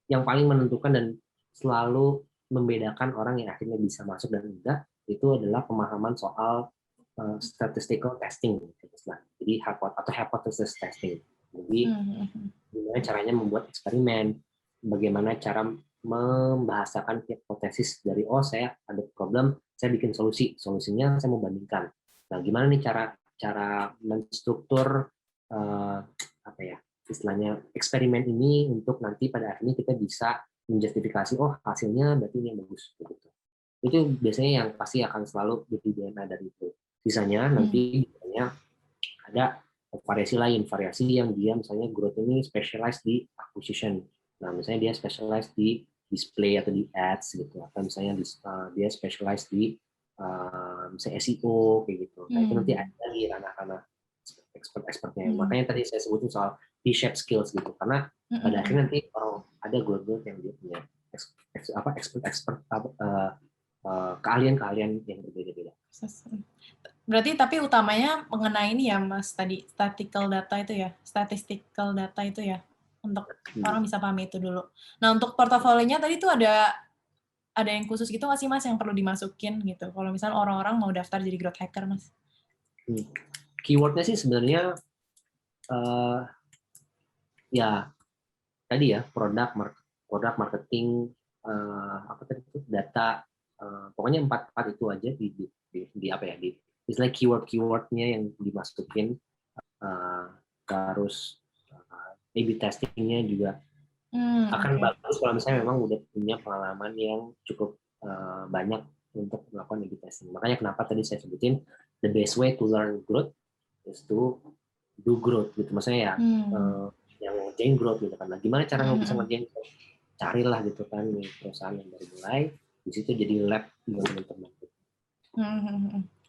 yang paling menentukan dan selalu membedakan orang yang akhirnya bisa masuk dan enggak itu adalah pemahaman soal statistical testing, jadi hypothesis testing. Jadi gimana caranya membuat eksperimen, bagaimana cara membahasakan hipotesis dari saya ada problem, saya bikin solusinya saya membandingkan. Nah, gimana nih cara menstruktur istilahnya eksperimen ini untuk nanti pada akhirnya kita bisa menjustifikasi hasilnya berarti ini yang bagus gitu. Itu biasanya yang pasti akan selalu jadi DNA dari itu. Sisanya nanti biasanya ada variasi yang dia misalnya growth ini specialized di acquisition. Nah, misalnya dia specialized di display atau di ads gitu, atau misalnya dia specialized di misalnya SEO kayak gitu. Nah, itu nanti ada di ranah-ranah expert-expertnya. Makanya tadi saya sebutin soal T-shaped skills gitu, karena pada akhirnya nanti orang ada growth yang dia punya expert keahlian-keahlian yang berbeda-beda. Berarti tapi utamanya mengenai ini ya Mas, tadi statistical data itu ya, untuk orang bisa pahami itu dulu. Nah untuk portofolionya tadi tuh ada yang khusus gitu nggak sih Mas yang perlu dimasukin gitu, kalau misalnya orang-orang mau daftar jadi growth hacker Mas? Keywordnya sih sebenarnya ya tadi ya produk marketing, data, pokoknya empat itu aja di apa ya, di istilah keywordnya yang dimasukin, terus A/B testingnya juga akan bagus kalau misalnya memang udah punya pengalaman yang cukup banyak untuk melakukan A/B testing. Makanya kenapa tadi saya sebutin the best way to learn growth is to do growth gitu, maksudnya ya yang ngerjain growth gitu kan. Nah, gimana cara bisa ngerjain growth? carilah gitu kan di perusahaan yang baru mulai, di situ jadi lab buat teman-teman.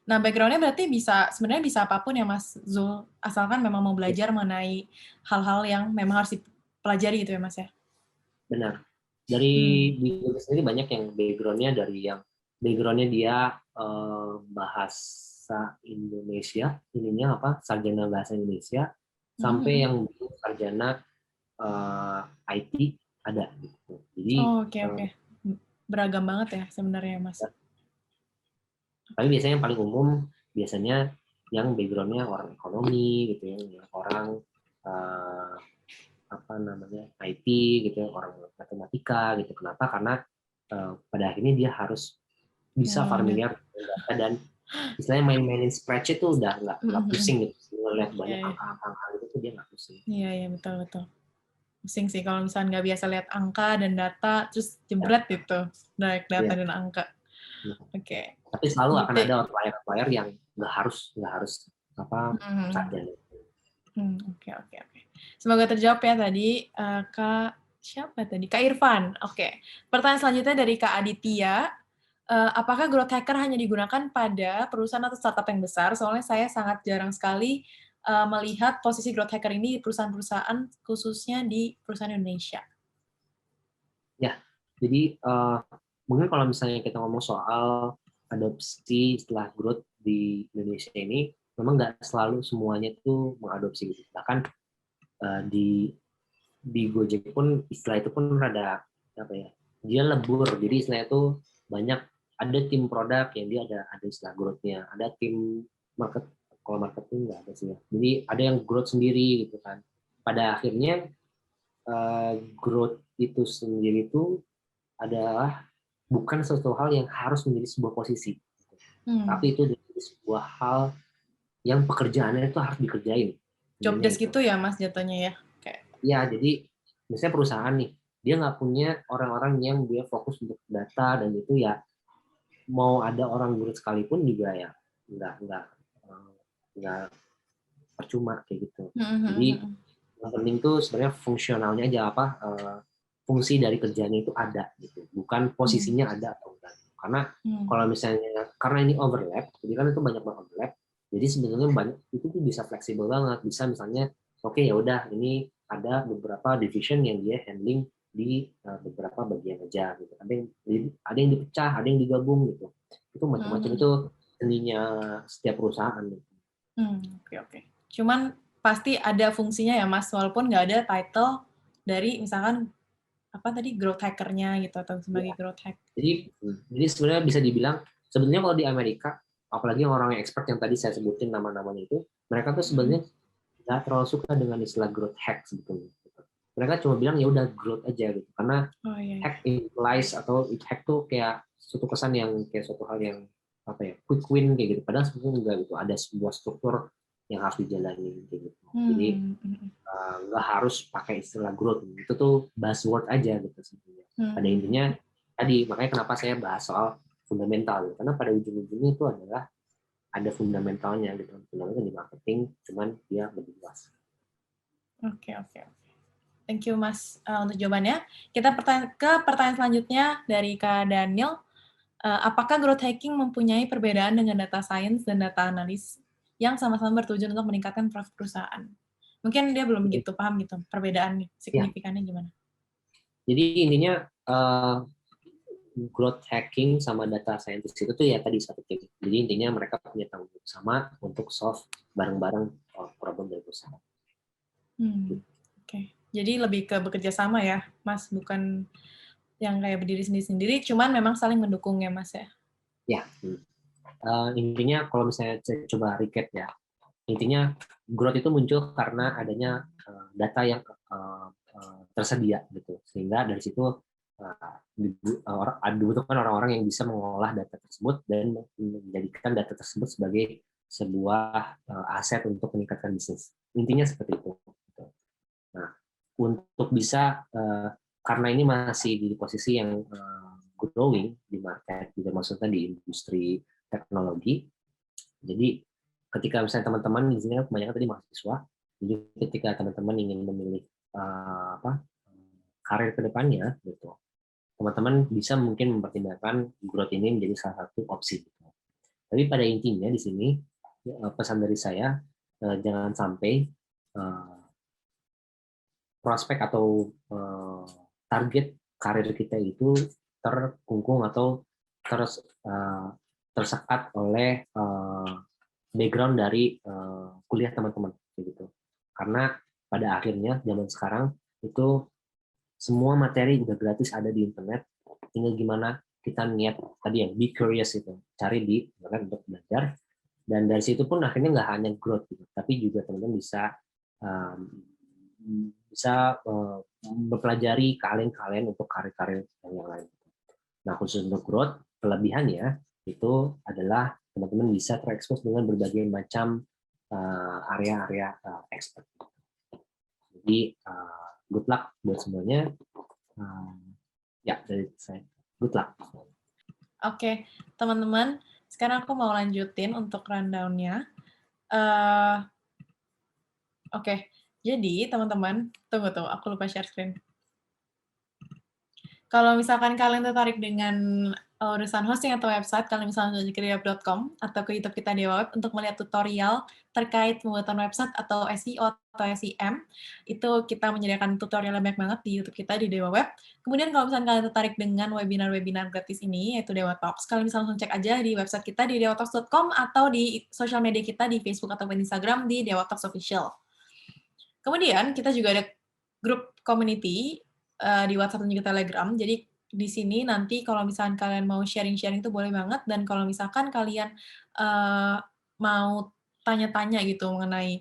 Nah, background-nya berarti sebenarnya bisa apapun ya Mas Zul, asalkan memang mau Ya, belajar mengenai hal-hal yang memang harus dipelajari gitu ya Mas ya? benar. Dari Hmm. di Indonesia sendiri banyak yang background-nya dia bahasa Indonesia, ininya apa, sarjana bahasa Indonesia, sampai yang sarjana IT ada gitu. Jadi Oh, oke, oke. Beragam banget ya sebenarnya Mas. tapi biasanya yang paling umum biasanya yang background-nya orang ekonomi gitu ya, yang orang uh, apa namanya IT gitu ya, orang matematika gitu. Kenapa? Karena pada akhirnya dia harus bisa Ngalamin. familiar dengan data dan istilahnya main-mainin spreadsheet tuh udah nggak pusing gitu. Ngeliat banyak Oke. angka-angka gitu tuh dia nggak pusing. Iya, iya, betul, betul. Pusing sih kalau misalnya nggak biasa lihat angka dan data, terus Ya, jebret gitu, naik data ya. dan angka. Nah, Oke. tapi selalu akan Berarti, ada outlier yang nggak harus apa hmm, sarjana. oke, oke, oke. Semoga terjawab ya tadi, Kak, siapa tadi? Kak Irfan. Oke. Pertanyaan selanjutnya dari Kak Aditya. Apakah growth hacker hanya digunakan pada perusahaan atau startup yang besar? Soalnya saya sangat jarang sekali melihat posisi growth hacker ini di perusahaan-perusahaan, khususnya di perusahaan Indonesia. Ya, jadi mungkin kalau misalnya kita ngomong soal adopsi setelah growth di Indonesia ini, memang nggak selalu semuanya itu mengadopsi gitu. Bahkan di Gojek pun istilah itu pun rada apa ya? Dia lebur. Jadi istilah itu banyak, ada tim produk yang dia ada istilah growth-nya, ada tim market, kalau marketing nggak ada sih ya. Jadi ada yang growth sendiri gitu kan. Pada akhirnya growth itu sendiri itu adalah bukan sesuatu hal yang harus menjadi sebuah posisi, tapi itu menjadi sebuah hal yang pekerjaannya itu harus dikerjain. Job Intinya desk itu. gitu ya, Mas, jatuhnya ya? Kayak, Ya, jadi misalnya perusahaan nih, dia nggak punya orang-orang yang dia fokus untuk data dan itu ya mau ada orang guru sekalipun juga ya nggak nggak percuma kayak gitu. Jadi yang penting tuh sebenarnya fungsionalnya aja apa fungsi dari kerjanya itu ada gitu, bukan posisinya ada atau enggak. Karena kalau misalnya karena ini overlap, jadi kan itu banyak banget overlap. Jadi sebenarnya banyak itu tuh bisa fleksibel banget. Bisa misalnya oke, ya udah ini ada beberapa division yang dia handling di beberapa bagian aja gitu. Ada yang dipecah, ada yang digabung gitu. Itu macam-macam itu seninya setiap perusahaan gitu. oke, oke. Cuman pasti ada fungsinya ya, Mas, walaupun nggak ada title dari misalkan apa tadi growth hacker-nya gitu atau sebagai Ya. growth hack. Jadi sebenarnya bisa dibilang sebenarnya kalau di Amerika, apalagi orang yang expert yang tadi saya sebutin nama-namanya itu, mereka tuh sebenarnya nggak terlalu suka dengan istilah growth hack sebetulnya. Mereka cuma bilang ya udah growth aja gitu, karena Oh iya, iya. hack implies atau hack tuh kayak suatu kesan yang kayak suatu hal yang apa ya quick win kayak gitu. Padahal sebetulnya enggak gitu. Ada sebuah struktur yang harus dijalani kayak gitu. Jadi nggak harus pakai istilah growth. Itu tuh buzzword aja gitu sebenarnya. Pada intinya tadi makanya kenapa saya bahas soal fundamental gitu. Karena pada ujung-ujungnya itu adalah ada fundamentalnya gitu. Fundamental di marketing, cuman dia lebih luas. Oke, oke. Thank you, Mas, untuk jawabannya. Kita ke pertanyaan selanjutnya dari Kak Daniel. Apakah growth hacking mempunyai perbedaan dengan data science dan data analis yang sama-sama bertujuan untuk meningkatkan profit perusahaan? Mungkin dia belum gitu paham gitu, perbedaan Ya, signifikannya gimana? jadi intinya growth hacking sama data scientist itu tuh ya tadi satu tim. Jadi intinya mereka punya tanggung jawab sama untuk solve bareng-bareng problem dari perusahaan. Oke. Jadi lebih ke bekerja sama ya, Mas, bukan yang kayak berdiri sendiri-sendiri, cuman memang saling mendukung ya, Mas ya? Ya, intinya kalau misalnya saya coba recap ya, intinya growth itu muncul karena adanya data yang tersedia gitu, sehingga dari situ dibutuhkan orang-orang yang bisa mengolah data tersebut dan menjadikan data tersebut sebagai sebuah aset untuk meningkatkan bisnis. Intinya seperti itu. Nah, untuk bisa karena ini masih di posisi yang growing di market, juga maksudnya di industri teknologi. Jadi ketika misalnya teman-teman di sini kebanyakan tadi mahasiswa, jadi ketika teman-teman ingin memilih apa karir kedepannya, gitu, teman-teman bisa mungkin mempertimbangkan growth ini menjadi salah satu opsi. Gitu. Tapi pada intinya di sini pesan dari saya, jangan sampai prospek atau target karir kita itu terkungkung atau tersekat oleh background dari kuliah teman-teman, gitu. Karena pada akhirnya zaman sekarang itu semua materi udah gratis ada di internet, tinggal gimana kita niat tadi yang be curious itu, cari di internet untuk belajar, dan dari situ pun akhirnya nggak hanya growth gitu, tapi juga teman-teman bisa mempelajari kalian untuk karir-karir yang lain. Nah, khusus untuk growth, kelebihannya itu adalah teman-teman bisa terekspos dengan berbagai macam area-area expert. Jadi good luck buat semuanya. Ya, dari saya. Good luck. Oke, teman-teman, sekarang aku mau lanjutin untuk rundown-nya. Oke, jadi teman-teman, tunggu, aku lupa share screen. Kalau misalkan kalian tertarik dengan urusan hosting atau website, kalian bisa langsung ke dewaweb.com atau ke YouTube kita Dewa Web untuk melihat tutorial terkait pembuatan website atau SEO atau SEM. Itu kita menyediakan tutorial yang banyak banget di YouTube kita di Dewa Web. Kemudian kalau misalkan kalian tertarik dengan webinar-webinar gratis ini, yaitu Dewa Talks, kalian bisa langsung cek aja di website kita di dewatalks.com atau di sosial media kita di Facebook atau Instagram di Dewa Talks Official. Kemudian kita juga ada grup community di WhatsApp dan juga Telegram. Jadi di sini nanti kalau misalkan kalian mau sharing-sharing itu boleh banget, dan kalau misalkan kalian mau tanya-tanya gitu mengenai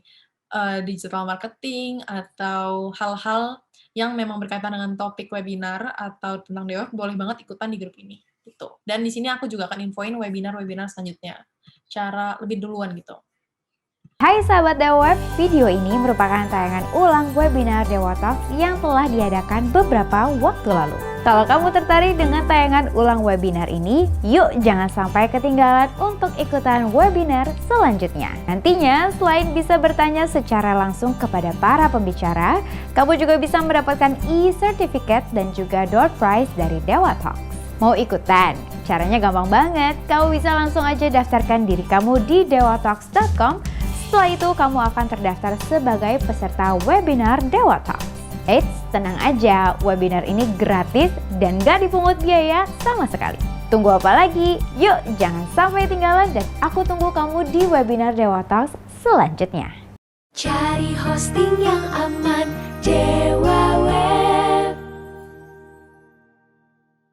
digital marketing atau hal-hal yang memang berkaitan dengan topik webinar atau tentang Dewa, boleh banget ikutan di grup ini gitu. Dan di sini aku juga akan infoin webinar-webinar selanjutnya secara lebih duluan gitu. Hai sahabat Dewa Web, video ini merupakan tayangan ulang webinar Dewa Talks yang telah diadakan beberapa waktu lalu. Kalau kamu tertarik dengan tayangan ulang webinar ini, yuk jangan sampai ketinggalan untuk ikutan webinar selanjutnya. Nantinya, selain bisa bertanya secara langsung kepada para pembicara, kamu juga bisa mendapatkan e-certificate dan juga door prize dari Dewa Talks. Mau ikutan? Caranya gampang banget, kamu bisa langsung aja daftarkan diri kamu di dewatalks.com. Setelah itu, kamu akan terdaftar sebagai peserta webinar Dewa Talks. Eits, tenang aja, webinar ini gratis dan gak dipungut biaya sama sekali. Tunggu apa lagi? Yuk, jangan sampai ketinggalan dan aku tunggu kamu di webinar Dewa Talks selanjutnya. Cari hosting yang aman, Dewa Web.